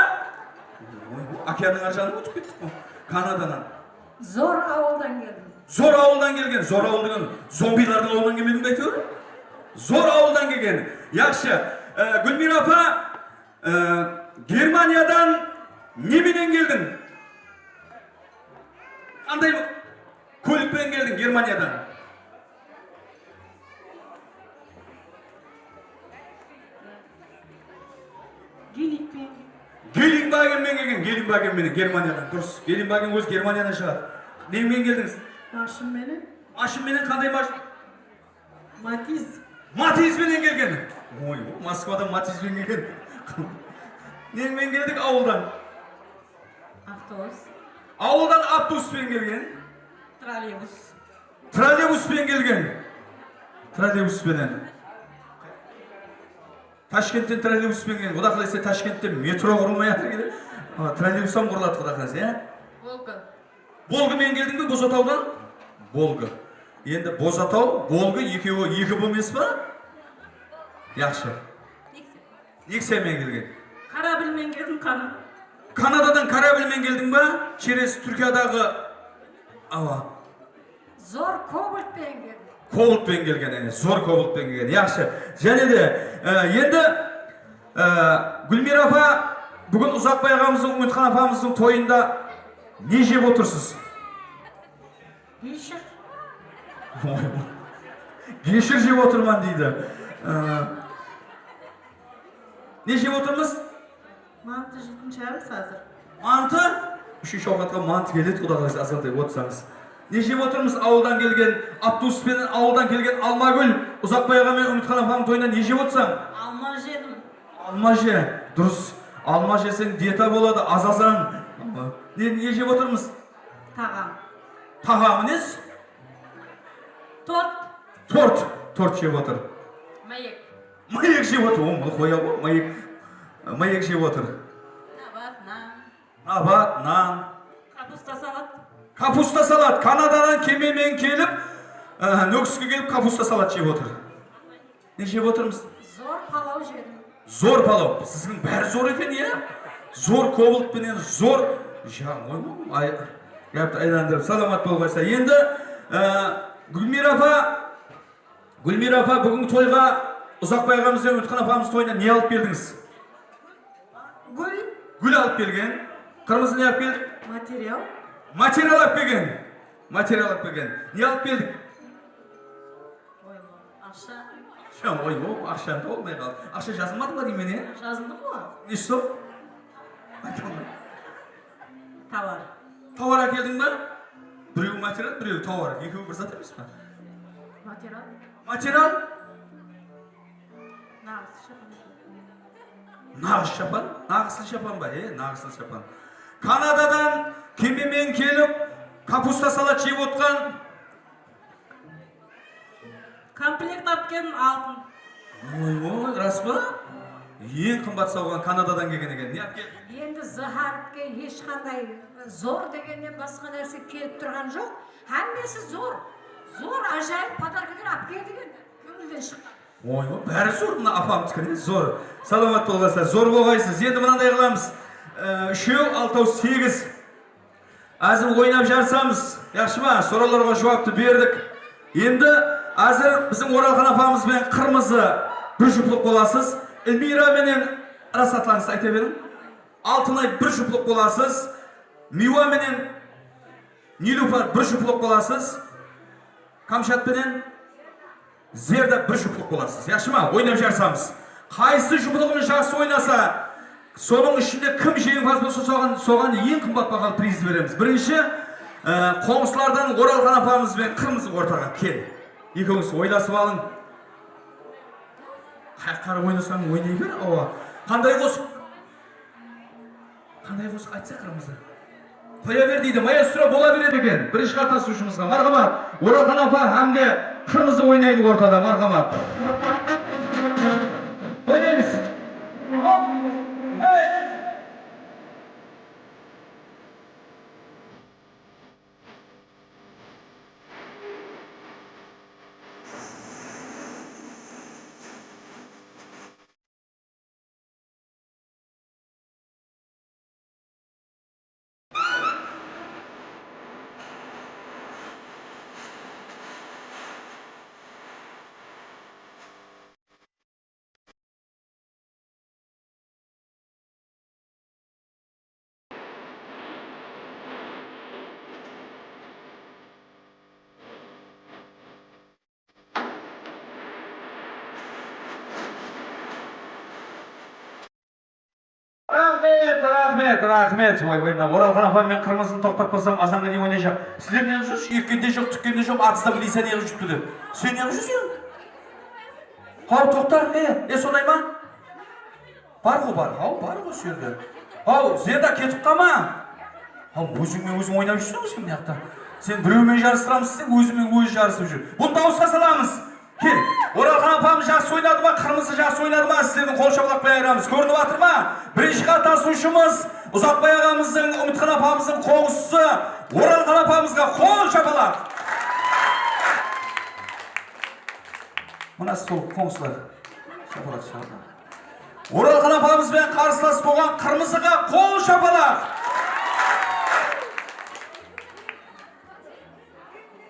Океанның ар жағына өтіп кеттік қой. Канададан. Зор ауылдан келдім. Зор ауылдан келген. Зор ауылдан зомбилардың ауылдан келмедің бе әйтеуір? Зор ауылдан келген. Яқшы. Гүлмира апа, Германиядан неменен келдің? Қандай көлікпен келдің Германиядан? Гелингбагенмен келген, Гелингбагенмен Германиядан. Дұрыс. Гелингбаген өз Германиядан шығады. Немен келдіңіз? Машинменен. Машинменен қандай машин? Матиз. Матизбенен келген. Ой, Москвадан Матизбен келген. Немен келдік ауылдан? Автобус. Ауылдан автобуспен келген. Троллейбус. Троллейбуспен келген. Троллейбуспенен. Ташкенттен троллейбуспен келген. Құда қалайса Ташкенттен метро құрылмай жатыр келе. Троллейбустан құрылады құда қалайса, иә? Волга. Волгамен келдің бе Бозатаудан? Волга. Енді Бозатау, Волга екеуі екі болмес па? Яқшы. Нексемен келген. Корабльмен келдім, Канада. Канададан корабльмен келдің ба? Через Түркиядағы Зор кобальтпен келдім. Кобальтпен келген, зор кобальтпен келген. Яқшы. Және де енді Гүлмира апа, бүгін Ұзақбай ағамыздың, Үмітхан апамыздың тойында не жеп отырсыз? Гешір. Гешір жеп отырман дейді. Не жеп отырмыз? Манты жейтін шығармыз қазір. Манты? Үшінші ауқатқа манты келеді, құда қалайса азалтай отырсаңыз. Не жеп отырмыз? Ауылдан келген, автобуспен ауылдан келген Алмагүл, Ұзақбай аға мен Үмітхан апамның тойында не жеп отырсаң? Алма жедім. Алма же, дұрыс. Алма жесең диета болады, азасаң. Ne jep oturmuş? Tağam. Tağamınız? Tort. Tort jep otur. Mayık. Mayık jep otur. Bunu koya bu. Mayık jep otur. Abat, nan. Kapusta salat. Kapusta salat. Kanadadan kemimen kelip, nöküskü gelip kapusta salat jep otur. Ne jep oturmuş? Zor palav jedim. Zor palav. Sizin bär zor eken ya. Zor kobult bilen zor. Jam oymu? Ay, yaptı aylandırıp salamat bolğaysa. Endi Gülmira apa bugün toyga Uzakbay ağamız ve Ümitkan apamız toyuna ne alıp geldiniz? Gül alıp gelgen. Kırmızı ne alıp geldik? Material. Material alıp gelgen. Ne alıp geldik? Akşa. Şam oymu, akşamda olmay kaldı. Akşa yazılmadı mı diyeyim beni? Yazıldı mı? Ne stop? Tavar. Tavara geldin mi? Birevi material, birevi tavar. Yekеуі bir zat emas mi? Material. Material? Nağız şapan. Nağıslı şapan var, nağıslı şapan. Kanadadan kemimen kelip, kapusta salat jep otkan. Komplekt alып келдім алтын. Oymu, ras mı? Ең kımbat savgan Kanadadan kelgen eken. Ne alıp keldin? Енді Zaharipке ешқандай зор дегеннен басқа нәрсе келіп тұрған жоқ. Hammasi zor. Zor, ajoyib подаркалар алып келдіген. Көңілден шыққан. Oymu, bäri zor mına apamdikini, zor. Salamat bolğayslar, zor bolğaysız. Endi mınanday kılamız. 3, 6, 8. Azir oynap jarsamız. Yaxşıma, soralarga jogapты berdik. Endi azir bizim Oralxan apamız bilen kırmızı bir jupluq bolasız. Elmira menen rasatlarınız ayta berin. Altınay bir jupluq bolasız. Miwa menen Nilufar bir jupluq bolasız. Kamşat menen Zerda bir jupluq bolasız. Yaxşıma, oynap jarsamız. Qaysı jupluğunu жақсы oynasa, soның içinde kim жеңімпаз bolsa soğan ең kımbat бағалы приз beremiz. Birinci, qoңsılardan Oralxan apamız ben kırmızı ortaga kel. Ekөөңүз oylasып alın. Қайқары ойнасаң ойнай бер, ава. Қандай қосып? Айтса кырмызы. Қоя бер дейді, маэстро бола береді екен. Бірінші қатысушымызға мархамат. Оралхан апа hamda kırmızı oynaydı ortada, marhamat. Oynayınız. Rahmet. Oralxan apam men kırmızını toqtatpasam azanға не ойнайжақ. Сіздер не жүрсіз? Еккенде жоқ, түккенде жоқ, атызда білейсен не жүріп тұр. Сен не жүрсің? Хау, тоқтар, сондай ма? Бар ғой сүйерді. Хау, Зерда кетіп қама? Хау, өзіңмен өзің ойнап жүрсің сен не яқта? Сен біреумен жарыстырамыз сен, өзіңмен өзі жарысып жүр. Бұны дауысқа саламыз. Кел, Оралхан апамыз жақсы ойнады ма, кырмызы жақсы ойнады ма, сіздердің қол шапалақпен айырамыз. Көрініп жатыр ма? Бірінші қатысушымыз Uzakbay ağamızın, Ümitkan apamızın qoğususu Oralxan apamızga qol şapalaq. Mına sol qoğuslar. Şapalaq. Oralxan apamız bilen qarşılasып bolğan kırmızıga qol şapalaq.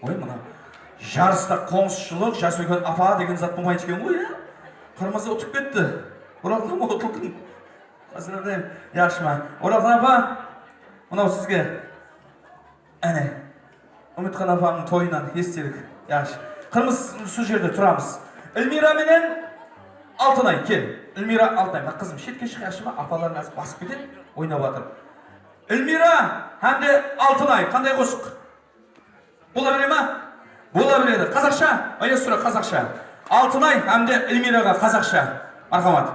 Oy mına jarısta qoğusçuluk, Жасөйгөн apa деген zat болмайды екен ғой, Kırmızı o'tib ketdi. Oralxan o'tilding. Hazırlayayım. Yaxşıma. Oralxan apa, mınау sizge. Әне. Ümitkan apamның toyundan естелік. Yaxşı. Kırmızı şu жерде turamız. Elmira menen Altınay kel. Elmira Altınay. Bak kızım şetke çık yaşıma. Apaların az basıp кетет. Oynap atır. Elmira hem de Altınay. Qanday qo'shiq? Bola bereme mi? Bola beredi. Қазақша. Ayla sıra Қазақша. Altınay hem de Elmiraga Қазақша. Marhamat.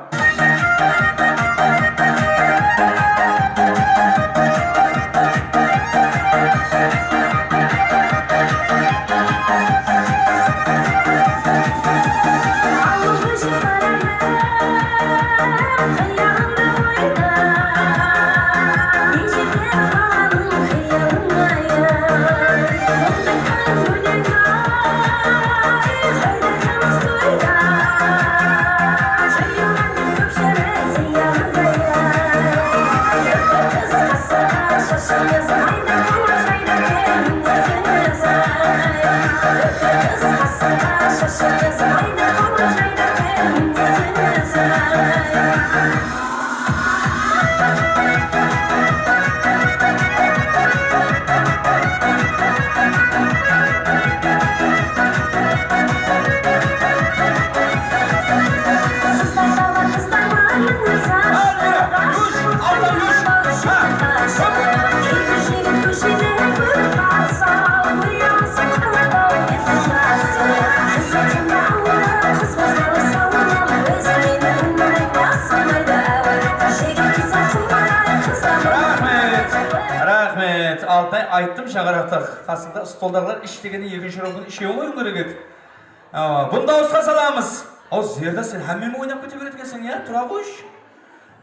айттым шағарақтар қасында столдағылар іштегені екінші раундын ішеуі қойын керек еді. Бұны дауысқа саламыз. Ау Зерда, сен әммен ойнап кете береді екенсің, иә? Тұра қойшы.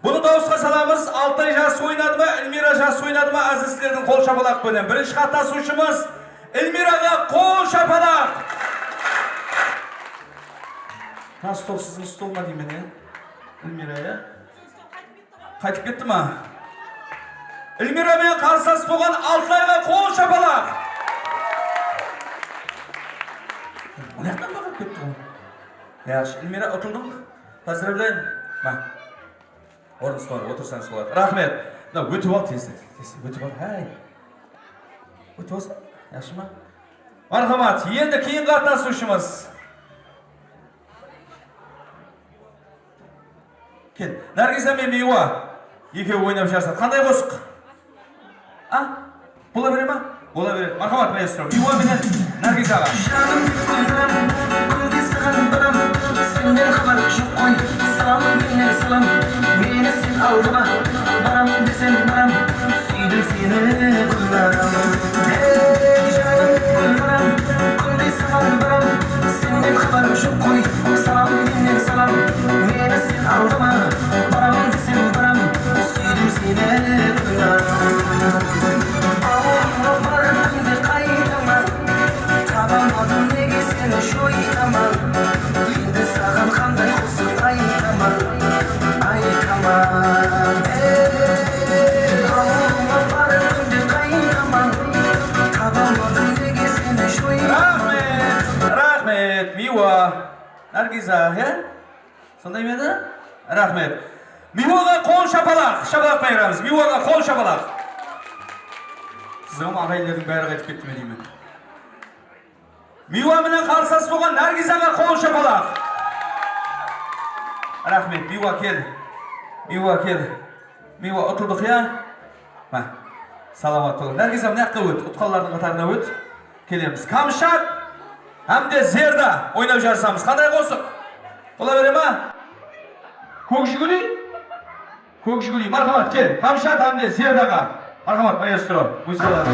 Бұны дауысқа саламыз. Алтай жас ойнады ма, Эльмира жас ойнады ма, әзізлердің қол шапалақ бөлем. Бірінші қатысушымыз Эльмираға қол шапалақ. Стол сіздің стол ма деймін, е? Эльмира, е? Қайтып кетті ма? Эльмира мен қарсас болған Алтайға қол шапалақ. Ояқтан бағып кетті ғой. Яғыш, Эльмира, ұтылдың? Поздравляйын. Орныңыз бар, отырсаңыз болады. Рахмет. Өтіп ал, тез, өтіп ал. Өтіп алсын. Яқшы ма? Мархамат, енді кейін қатынасушымыз. Кел, Наргиза мен Миуа екеуі ойнап жарсады. Қандай қосық? Бола бере ма? Бола бере. Мархамат, маэстро. Миуа менен Наргизаға. Senden haber şu koy, salam minne salam, mene sen aldıma, baram desen baram, süydüm seni kullarım. Hey canım kullarım, kundi salam baram, senden haber şu koy, salam minne salam, mene sen aldıma, baram desen baram, süydüm seni kullarım. Ağırma varım de kaydama, tabamadım ne gizlen şu itama. Sağın kanday kusur ay kaman, ay kaman. Ağırma varım de kaydama, tabamadım ne gizlen şu itama. Rahmet, Miwa, Nargiza, he? Sonday mıydı? Rahmet. Miwa'ga qol şapalaq, şapalaq bayramız. Miwa'ga qol şapalaq. Sizin ağaylarının bәрі қайтып кетті ме деймін. Миуа менен қарсас болған Наргизаға қол шапалақ. Рахмет, Миуа кел. Миуа кел. Миуа ұтылдық, я? Саламат болың. Наргиза мына жаққа өт, ұтқалардың қатарына өт. Келеміз. Камшат, әмде Зерда ойнап жарысамыз. Қандай қосық? Бола бере ма? Көкжігүлі? Көкжігүлі, мархамат, кел. Камшат, әмде Зердаға. Мархамат, маэстро. Музыкалар.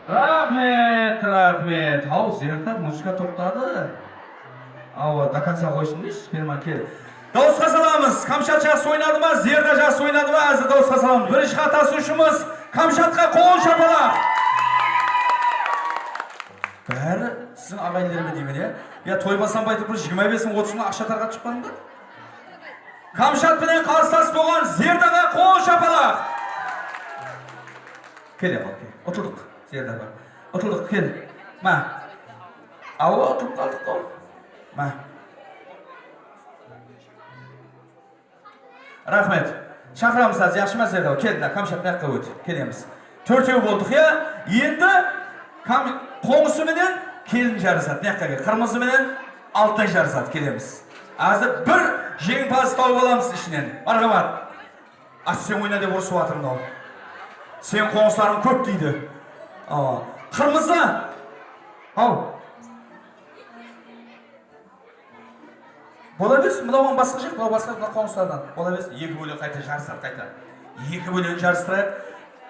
Rahmet. Ау, Зерда музыка тоқтады. Ау, до конца қойсын дейсіз, Перман кел. Дауысқа саламыз. Камшат жас ойнады ма, Зерда жас ойнады ма, әзір дауысқа саламыз. Бірінші қатысушымыз Камшатқа қол шапалақ. Бәрі сіздің ағайындеріме деймін, е? Я той басам байтып, 25-30 ақша тарғат шықпадың ба? Камшат пенен қарсас болған Зердаға қол шапалақ. Келе қал, кел. Отылдық, Зердаға. Отылдық, кел. Ауа, отылып қалдық қол. Рахмет. Шақырамыз аз, яқшы ма Зердаға? Келді, Камшат маққа өт. Келеміз. Төртеу болдық, я? Енді қоңысы менен келін жарысады. Маққа кел. Қырмызы менен Алтай жарысады. Келеміз. Азыр бір жеңімпаз тауып аламыз ішінен. Мархамат. Сен ойна деп ұрысып атырмын ау. Сен қоңыстарың көп дейді. Қырмызы. Ау. Бола берсін, мынауын басқа жек, мынау басқа қоңыстардан. Бола берсін, екі бөлек қайта жарысады қайта. Екі бөлек жарыстырайық.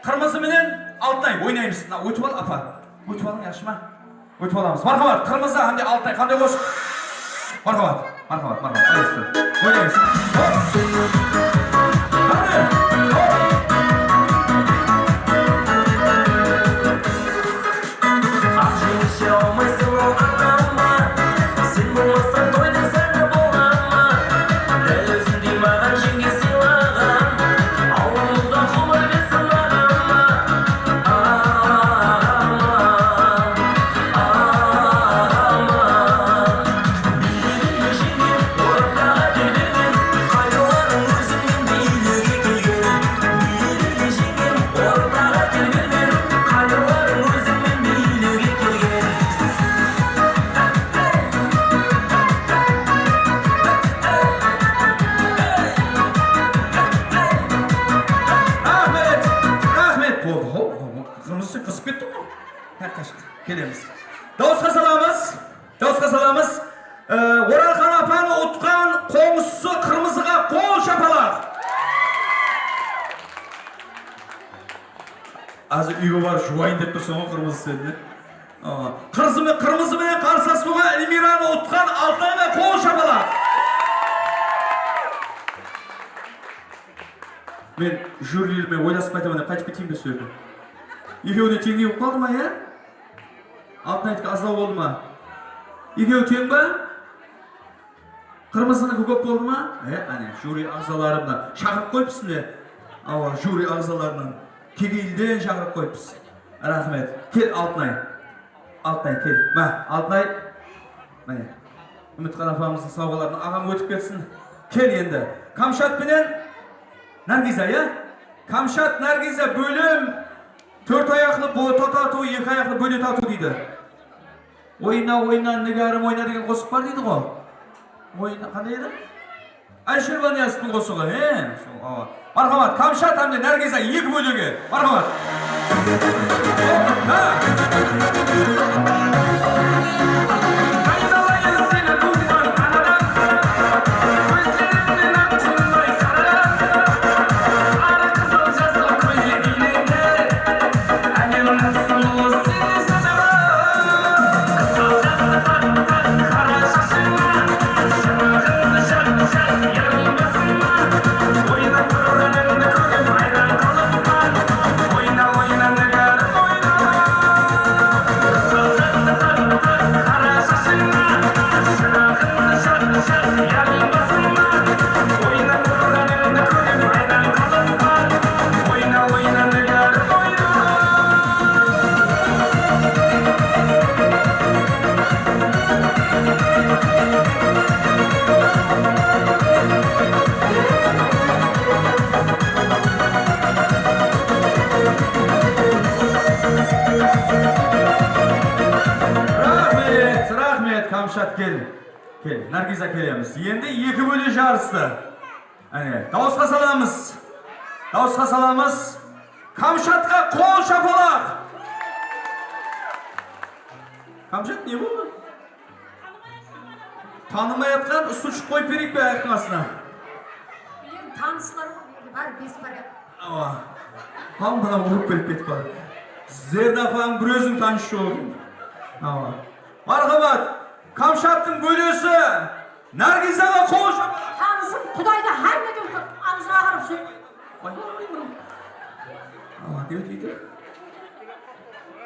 Қырмызы менен Алтай ойнаймыз. Өтіп ал, апа. Өтіп алың, яқшы ма? Өтіп аламыз. Мархамат, Қырмызы, әмде Алтай. Қандай қосық? Мархамат. Ойнаймыз. жуайын деп тұрсың ғой қырмызы сені. Қырмызы мен қарсасуға Эльмираны ұтқан Алтайға қол шапалақ. Мен жюрилермен ойласып қайтамын деп қайтып кетейін бе сөйлем. Екеуіне теңдей болып қалды ма, иә? Алтынайдікі аздау болды ма? Екеуі тең ба? Қырмызынікі көп болды ма? Әне, жюри ағзаларымнан шақырып қойыпсың. Жюри ағзаларынан Кегейлден шақырып қойыпсыз. Рахмет. Кел, Алтынай. Алтынай, кел. Алтынай. Міне. Үмітхан апамыздың сауғаларына ағам өтіп кетсін. Кел енді. Камшат пенен Наргиза, я? Камшат, Наргиза, бөлім. 4 аяқлы тату, 2 аяқлы бөле тату дейді. Ойна, нігәрім ойна деген қосық бар дейді ғой. Ойна, қандай еді? Айшырваниясының қосығы, Мархамат, Камшат әмде Наргиза 2 бөлеге. Мархамат. Кел, Наргиза келеміз. Енді 2 бөле жарысты. Дауысқа саламыз. Камшатқа қол шапалақ. Камшат не болды? Танымай атқан ұсыншық қойып берейік бе аяқтың астына? Білем, танысылар бар, бес бар. Мына ұрып беріп кетіп бар. Зерда апаң бір өзің танышы ол. Мархабат. Камшаттың бөлесі Наргизаға қол шапалақ. Танысым Құдайды әрмеден ауызға қарап сөйлейді.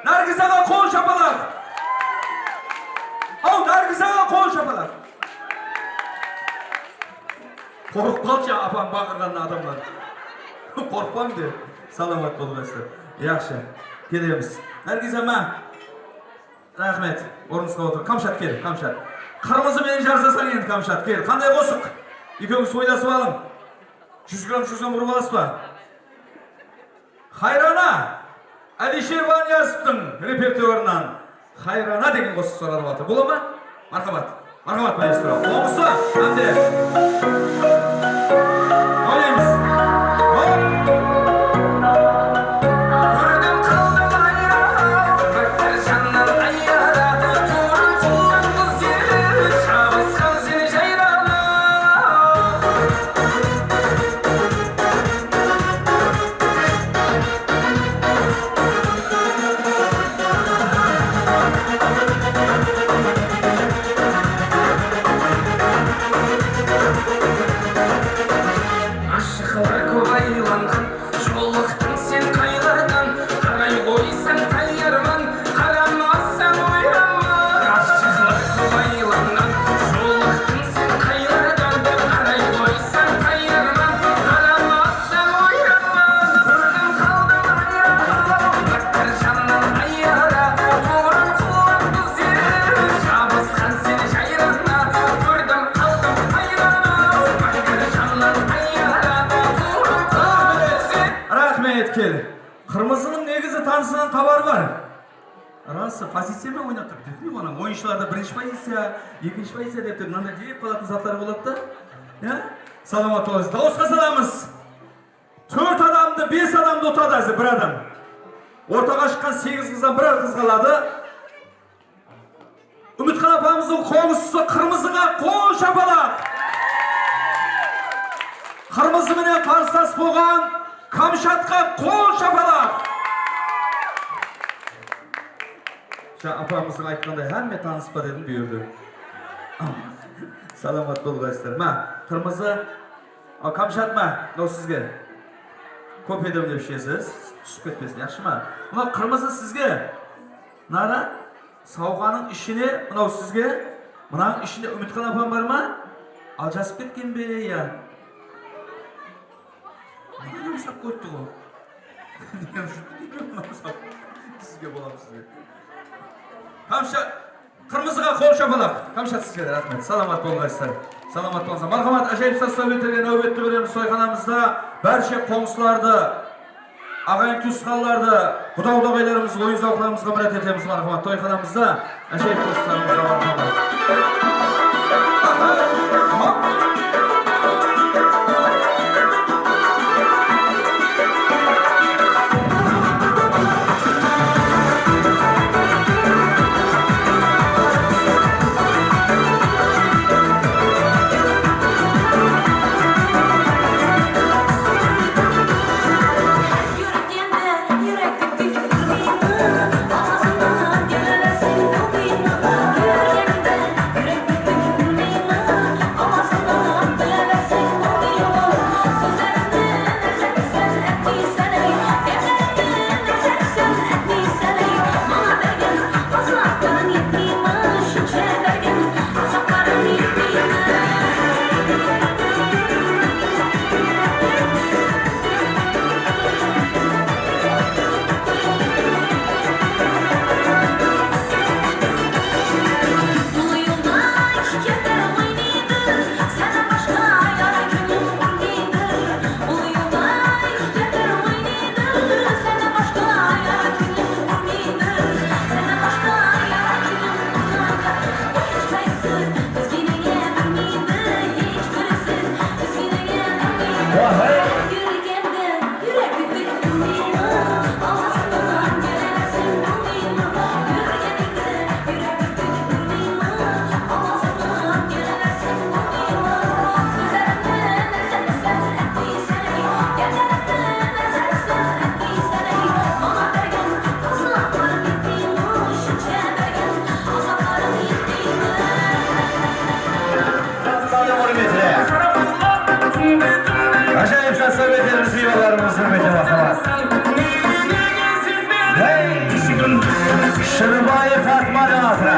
Наргизаға қол шапалақ. Наргизаға қол шапалақ. Қорқып қалшы апам бақырғанына адамдар. Қорқпаң де. Саламат болғайсыздар. Яқшы. Келеміз. Наргиза ма? Рахмет, орныңызға отыр. Камшат кел, Камшат. Қырмызы мен жарсасаң енді, Камшат кел. Қандай қосық? Екеуіңіз ойласып алың. 100 грамм ұрып аласыз ба? Хайрана, Әлишер Ваниясовтың репертуарынан Хайрана деген қосық сұранып жатыр. Бола ма? Мархабат. Мархабат маэстро. Оңысы, әнде. Ойлаймыз. Қырмызының негізі танысынан хабар бар. Расы, позициямен ойнап тұр. Ойыншыларда 1-ші позиция, 2-ші позиция деп мынандай жеп қалатын заттар болады да. Саламат болыңыз. Дауысқа саламыз. 4 адамды, 5 адамды ұтады әзір, 1 адам. Ортаға шыққан 8 қыздан 1 қыз қалады. Үмітхан апамыздың қоңызысы қырмызыға қол шапалақ. Қырмызы менен қарсылас болған Камшатқа қол шапалақ. apamızın aytqanday hemme tanışpa dedim buyurdu. Salamat bolgaysizlar. Ma, kırmızı kamşatma, o sizge. Ko'p edim deb şeysiz, tushib ketmesin, yaxshimi? Buna kırmızı sizge. Nara? Savg'aning ishini, buna sizge. Bunaning ishini Umidxon opam bormi? Ajasib ketgan be ya. Nima sap qo'yibdi u? Sizga bo'lam sizga. Kamshat, kırmızıga qo'l chapalaq. Kamshat sizga rahmat. Salomat bo'lgaysizlar. Salomat bo'linglar. Marhamat, ajoyib sassab o'tirgan navbatda beramiz soyxonamizda barcha qo'ng'islarni, ag'ayin tusqanlarni, xudo-xudoylarimiz, o'yin zavqlarimizga minnat etamiz. Marhamat, to'yxonamizda ajoyib tusqanlarimizga marhamat. Ajoyib sassab o'tiramiz, mevalarimizni marhamat. Shirboy Fatma Natra.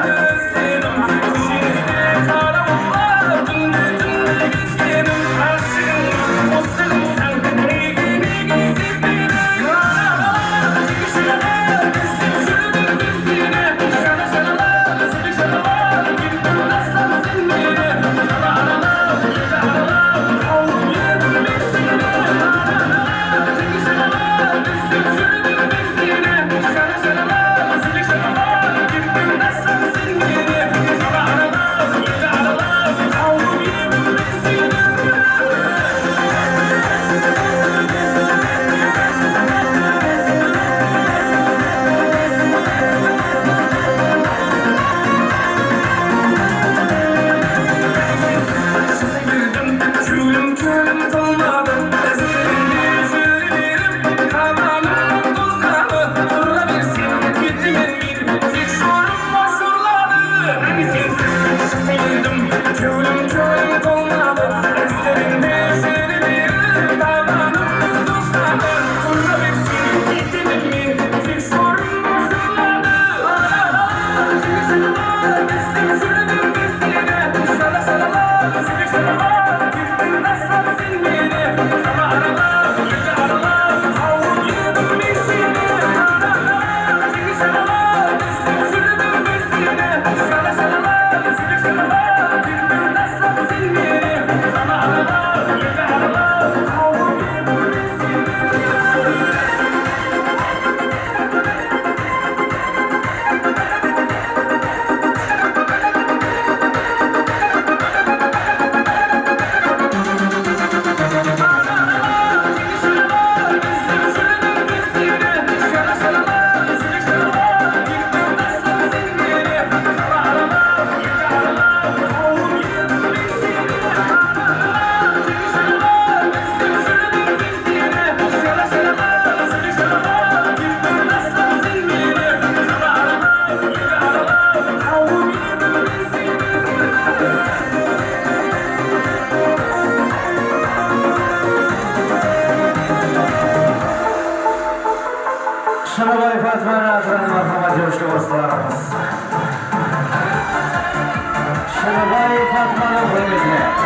sizler.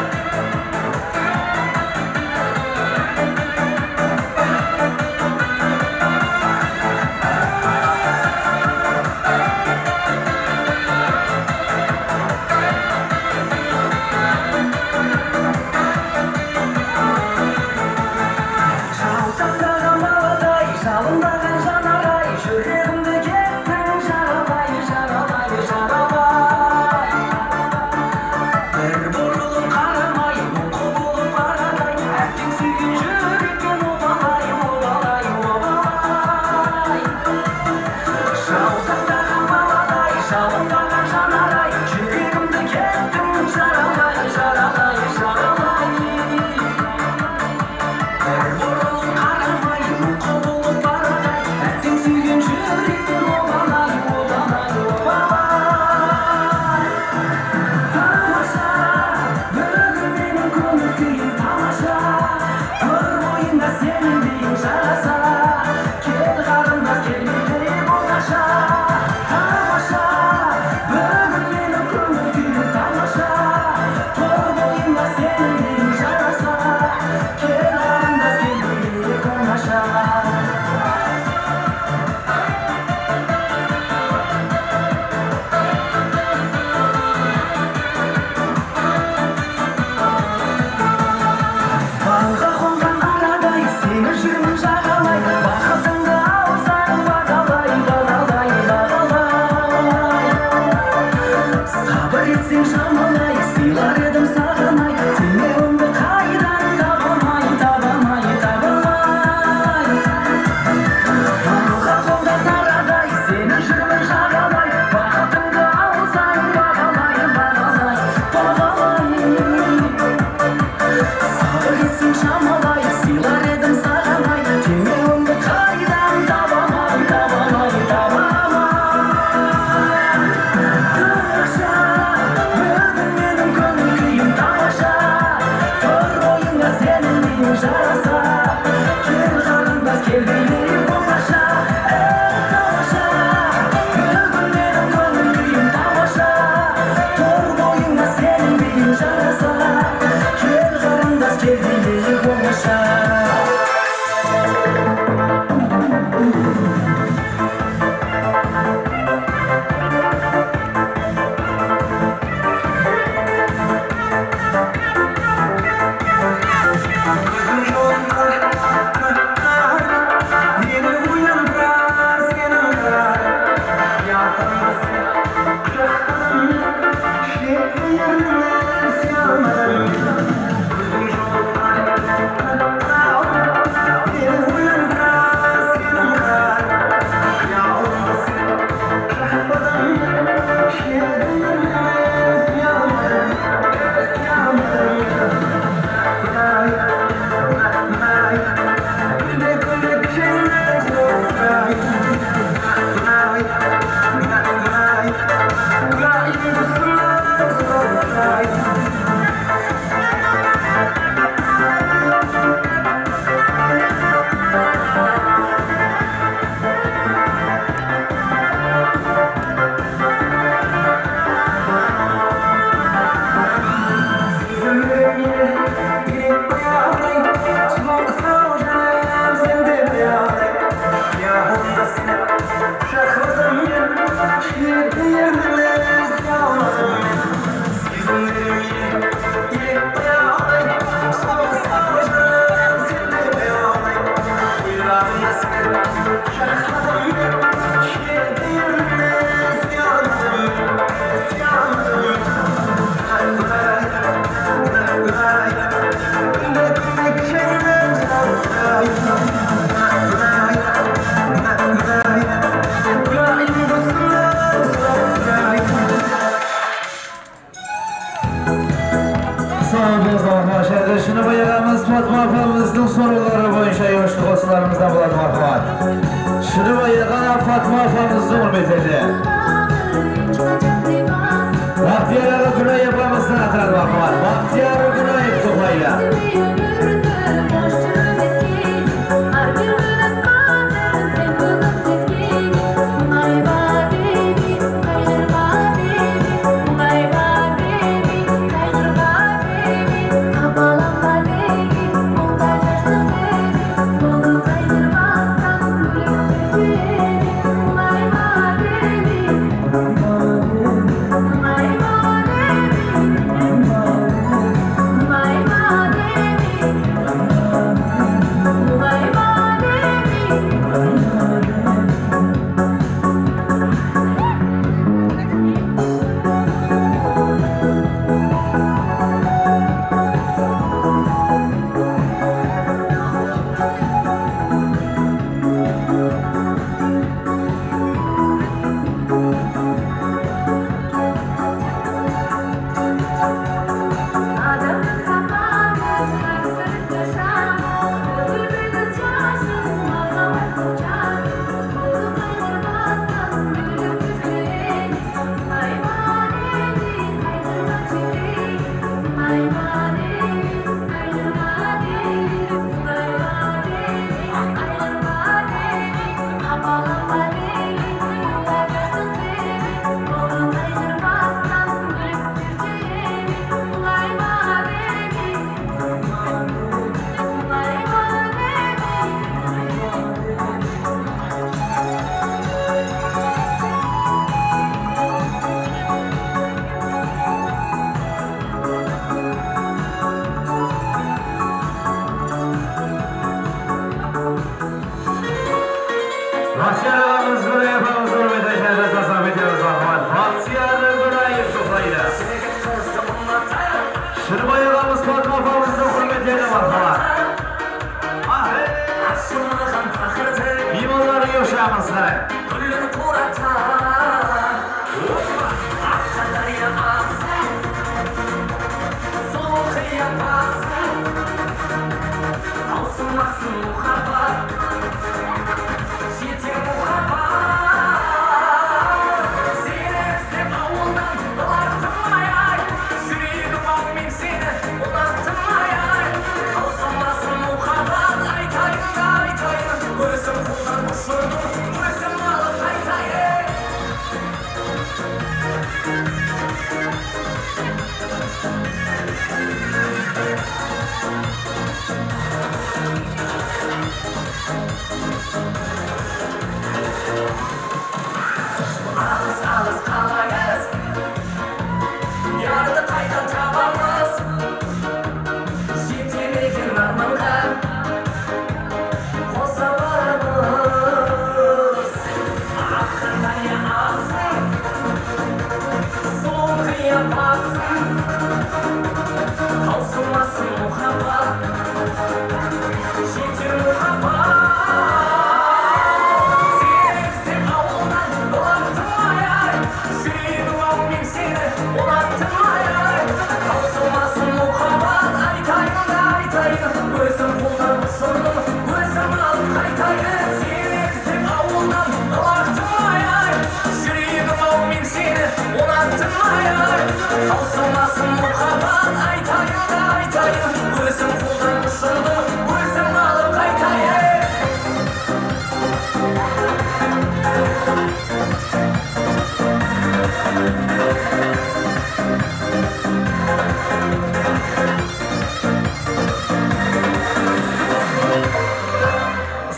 Şunu bayramız Fatma Afamızın soruları boyunca yoşlu dostlarımızdan bulan marhamat. Şunu bayrağı Fatma Afamızın hürmeteli. Bahtiyar'a günah yapamızdan atar marhamat. Bahtiyar'a günah yap toplayla. Şırmay ağamız Fatma apamızın hürmetlerine marhamat. İmanları yoşağımızlar.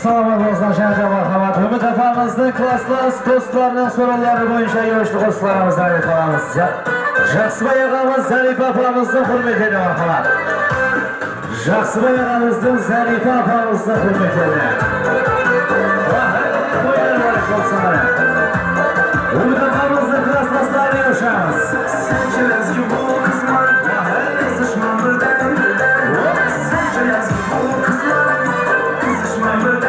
Salamat olsun şəhərdə marhamat. Ümid əfəmizin klasslar, dostlarının soruları boyunca görüşdük dostlarımızla yıxalamız. Jaxsıbay ağamız Zərifə apamızın hürmetine marhamat. Jaxsıbay ağamızın Zərifə apamızın hürmetine. Buyurun barik olsunlar. Ümid əfəmizin klasslarını görüşəmiz. Səncə yazgı bu kızlar, kızışmam birdən. Səncə yazgı bu kızlar, kızışmam birdən.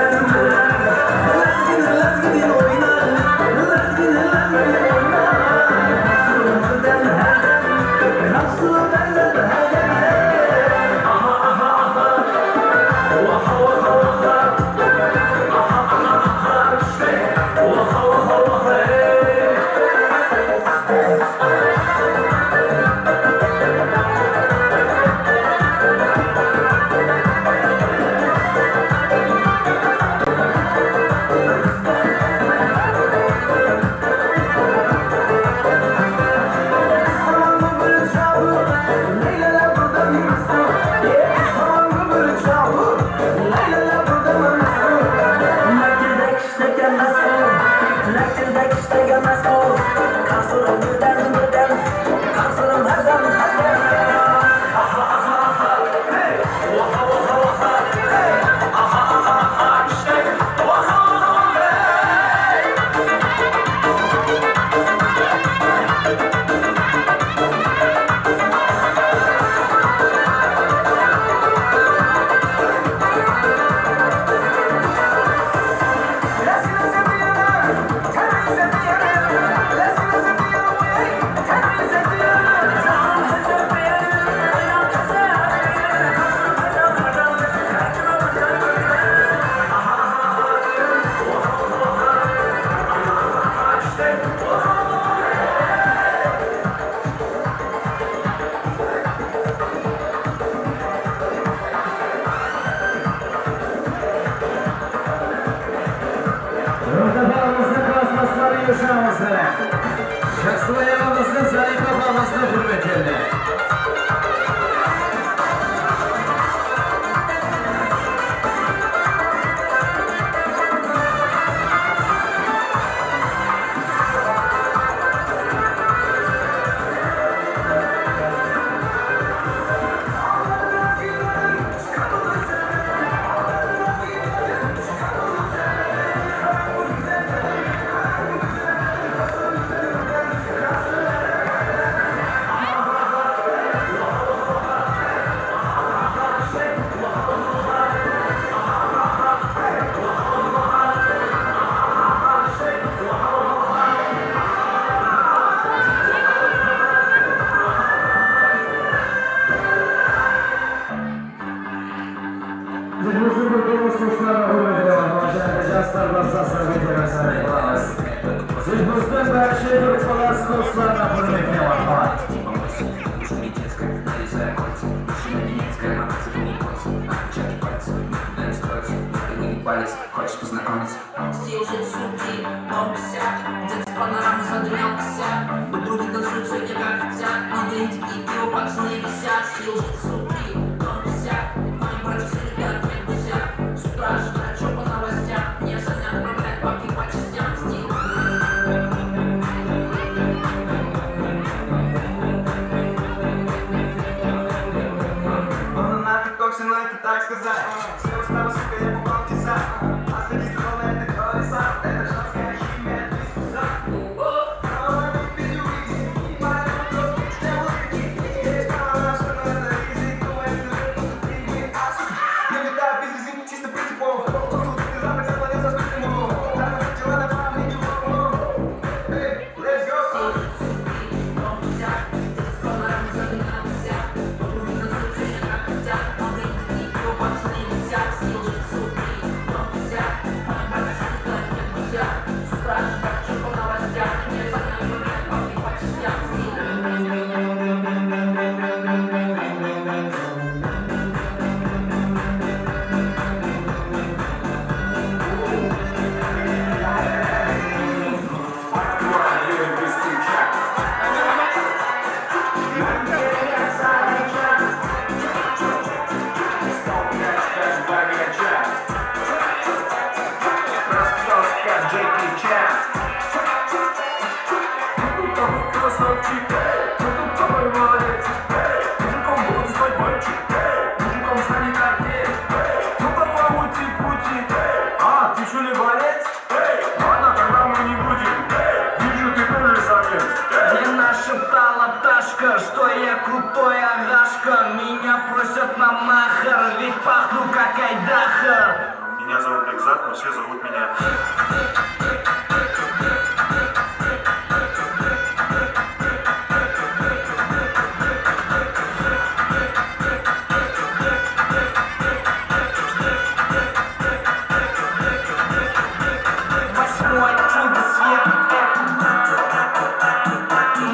tasir veteranlarimiz. Siz bizden barcha yurt bolasi do'stlarga hurmatli marhamat. Хочешь познакомиться? Съезжит судьи, дом сяк, где-то с панорамы задремался. Подруги танцуют сегодня как хотят, но винтики и пиво пацаны висят. Съезжит судьи, дом сяк, мои братья все ребят не гусят. С утра ожидают, что по новостям, не занят управлять бабки по частям. Стиль. Он на тиктоксе, но это так сказать. Все устава, сука, я попал в десант. Что я крутой агашка, меня просят на махер, ведь пахну как айдахер. Меня зовут Бекзат, но все зовут меня. Восьмой чудо света,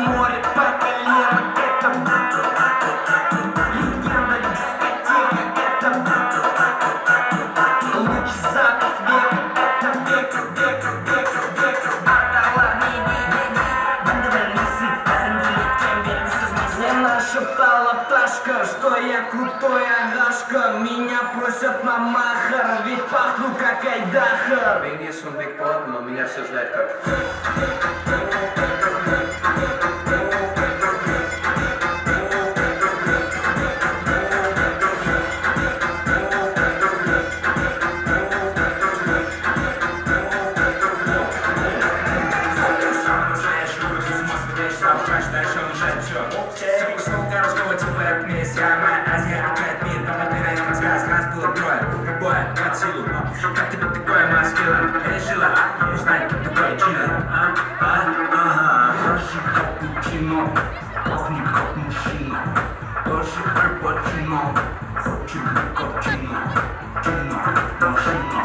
море по колено, это легенда дискотека, это луч запад века, это Арталар, мне нашептала пташка, что я крутой агашка, меня просят на махер, ведь пахну как айдахер. Конечно, он биг пот, но меня все знают как. Как тебе такое маскила? Решила узнать, кто такой чилер. Прошу капучино, пахни как мужчина. Прошу капучино, хочу капучино. Чино, машина.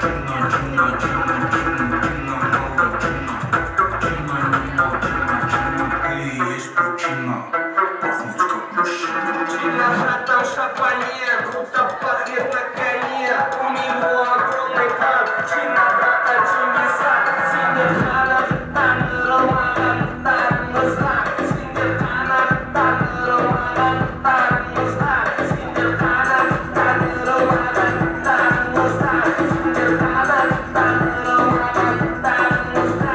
Чино, чино, чино, чино, чино, новая чино. Чино, чино, чино, чино, ты есть пучино. Пахнет как мужчина. Чино, братан, шапанье, круто пахнет на коне. У него огромный кран. Чино, брата, чудеса. Синер-хана, тан-романа, тан-музда. Синер-хана, тан-романа, тан-музда. Синер-хана, тан-романа, тан-музда. Синер-хана, тан-романа, тан-музда.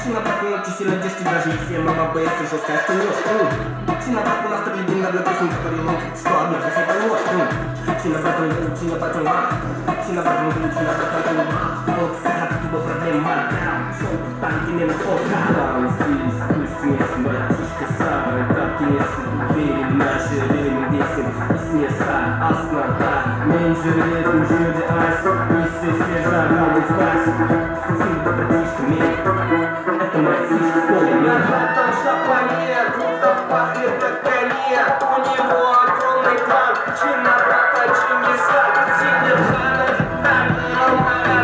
Чино, брат, ночью сильно держки, даже если мама боится жесткая, что не Чино, брат, у нас так легенда для песен, который он что однажды все поймет. Чино, брат, Чино, брат, Чино, брат, Чино, брат, вот как тупо проблема. Танки не на полкара. Здесь пусть братишка Сара, так если верим наши время весен. И снеса основа, менеджеры этом жюри айс. Пусть все жарганы спасибо. Сильно братишка мир, это моя фишка полная. Братан шапанье, круто пахнет на коне. У него огромный клан, Чино, брата, чудеса. Синер-хана, тан-романа,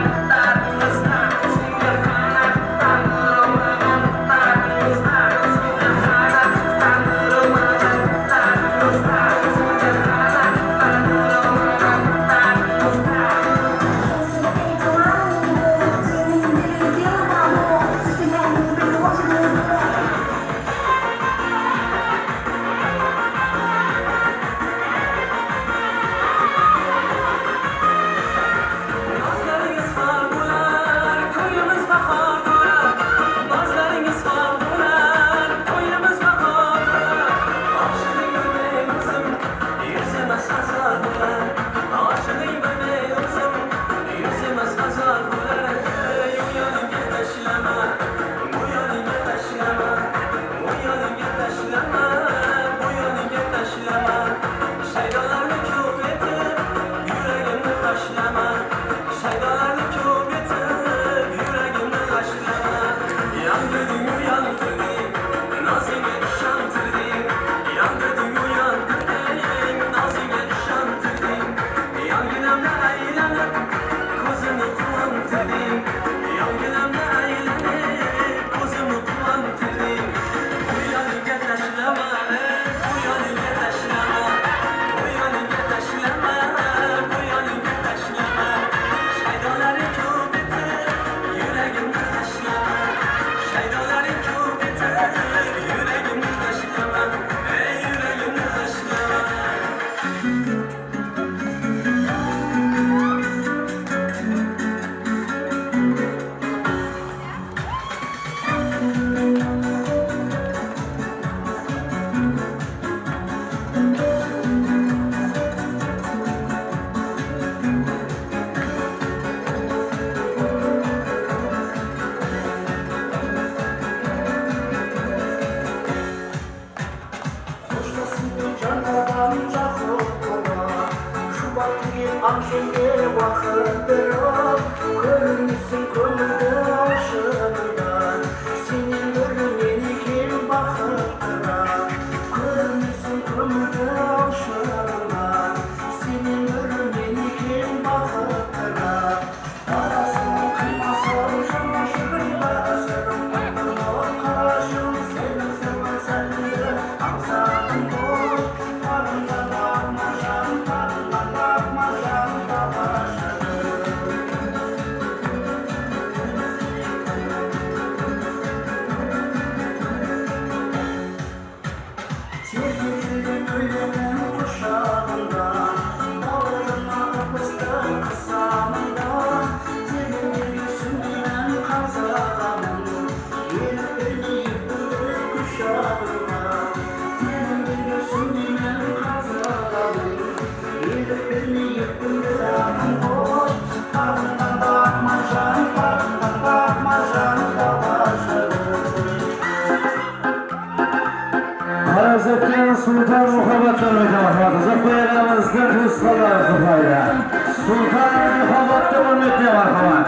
Candan cahılma Şubat gibi akşemde vakit verip Görünmüşsün gönlümde aşığında Senin görünmeni kim bakıra Görünmüşsün gönlümde aşığında Senin görünmeni kim bakıra Arasını kıymasın çamaşır basarım Tanrıma karşım seni sevmez sende Aksadın boş Tadına bakmacan Tadına bakmacan da başladı Çirkinliğin ölümün kuşağında Bağırma fıstık kısamında Senin yüzünden kazanım Yürüdüğünü yıkılır kuşağında Senin yüzünden kazanım Yürüdüğünü yıkılır boş Tadına bakmacan Tadına bakmacan da başladı Hazretleri Sultan Muhammed'den hürmetine Zakbayramızda Ruskalar Kıfayla Sultan Muhammed'den hürmetine marhamat.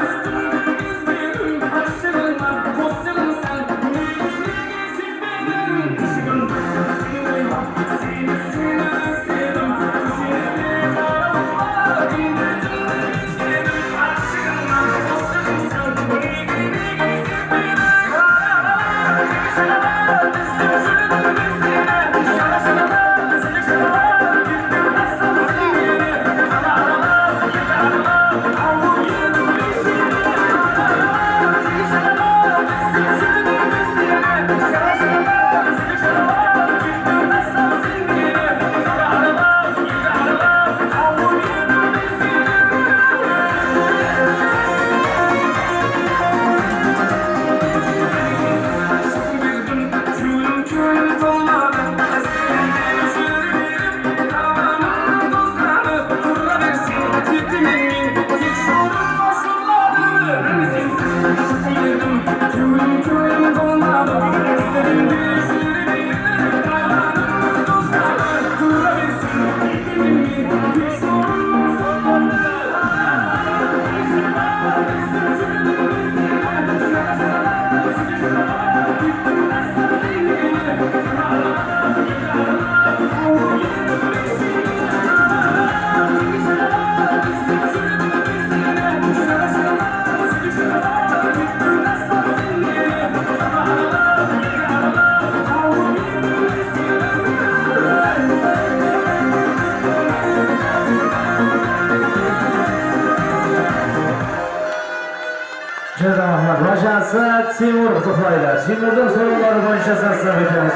Başarısı Timur Kıfayla. Timur'dan soruları boyunca sesle bekliyoruz.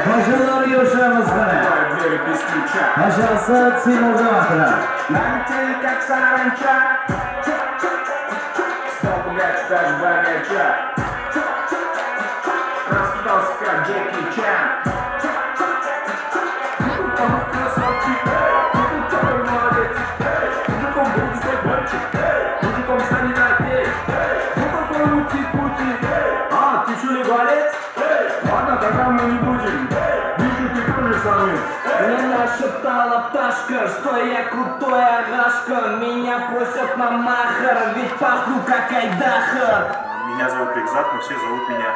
Başarıları görüşürüz. Başarısı Timur'dan attılar. Nanti как саранча Стоп, блядь, даже богача Распался как Джеки Чан Красавчик, ты такой молодец Мужиком буду свой мальчик Мужиком станет опять Ну такой ути-пути А, ты что, не болец? Ладно, тогда мы не будем Вижу, ты тоже самый Мне нашептала пташка, что я крутой агашка. Меня просят на махар, ведь пахну как айдахар. Меня зовут Бекзат, но все зовут меня.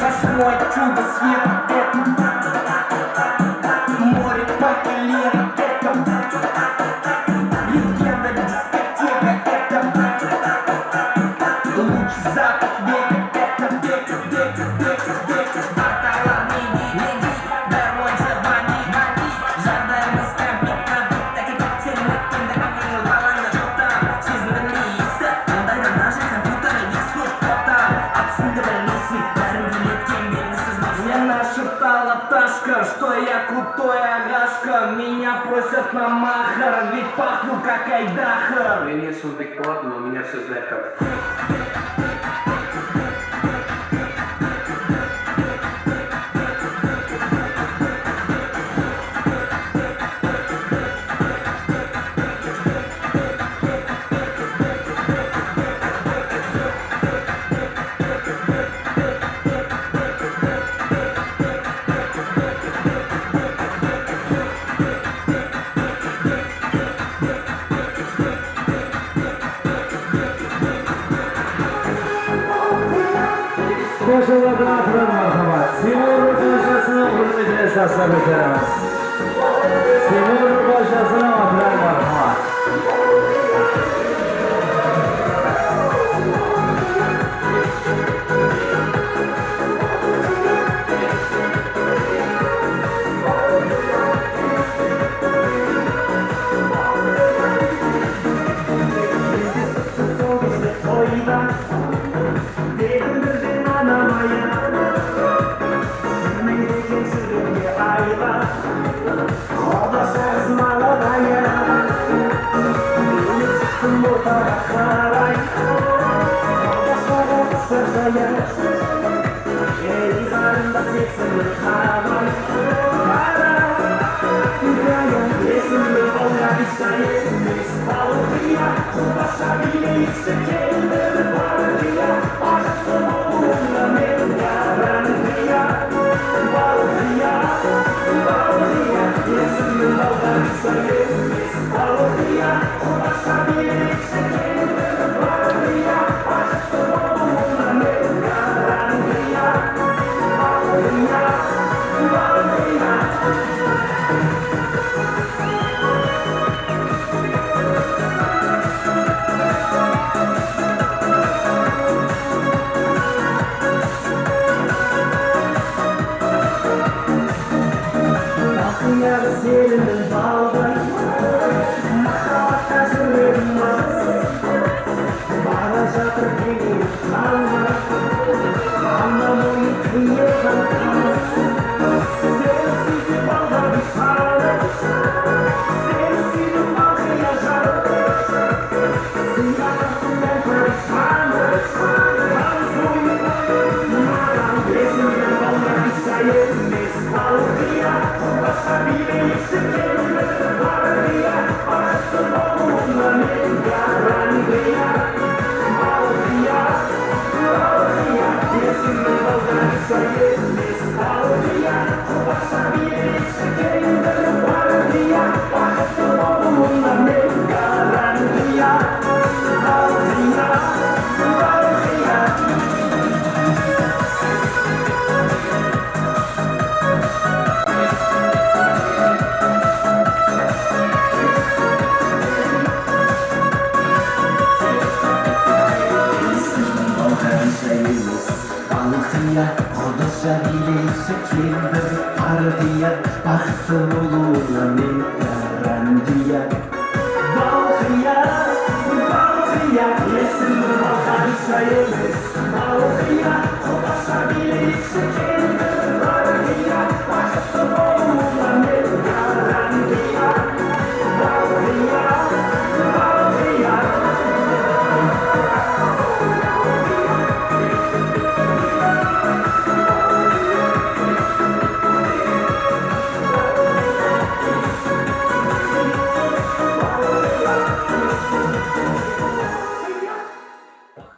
Восьмой чудо свет, море по колено, легенда дискотека, луч запад века, Аталаны, неги, дорой жабани, жадаймыз компьютер, так и сен өткенде ақыры балаңда жоқта, сезімді иісі, ондайда даже компьютер есіп фото, атысыңды білмейсің, бәрін билеткен белгісіз мақсат. Мне нашептала пташка, что я крутой агашка, меня просят на махар, ведь пахну как айдахар. Меня зовут Бекпот, но меня все знают как tebriklerimiz. Timur başlasına atılan marhamat.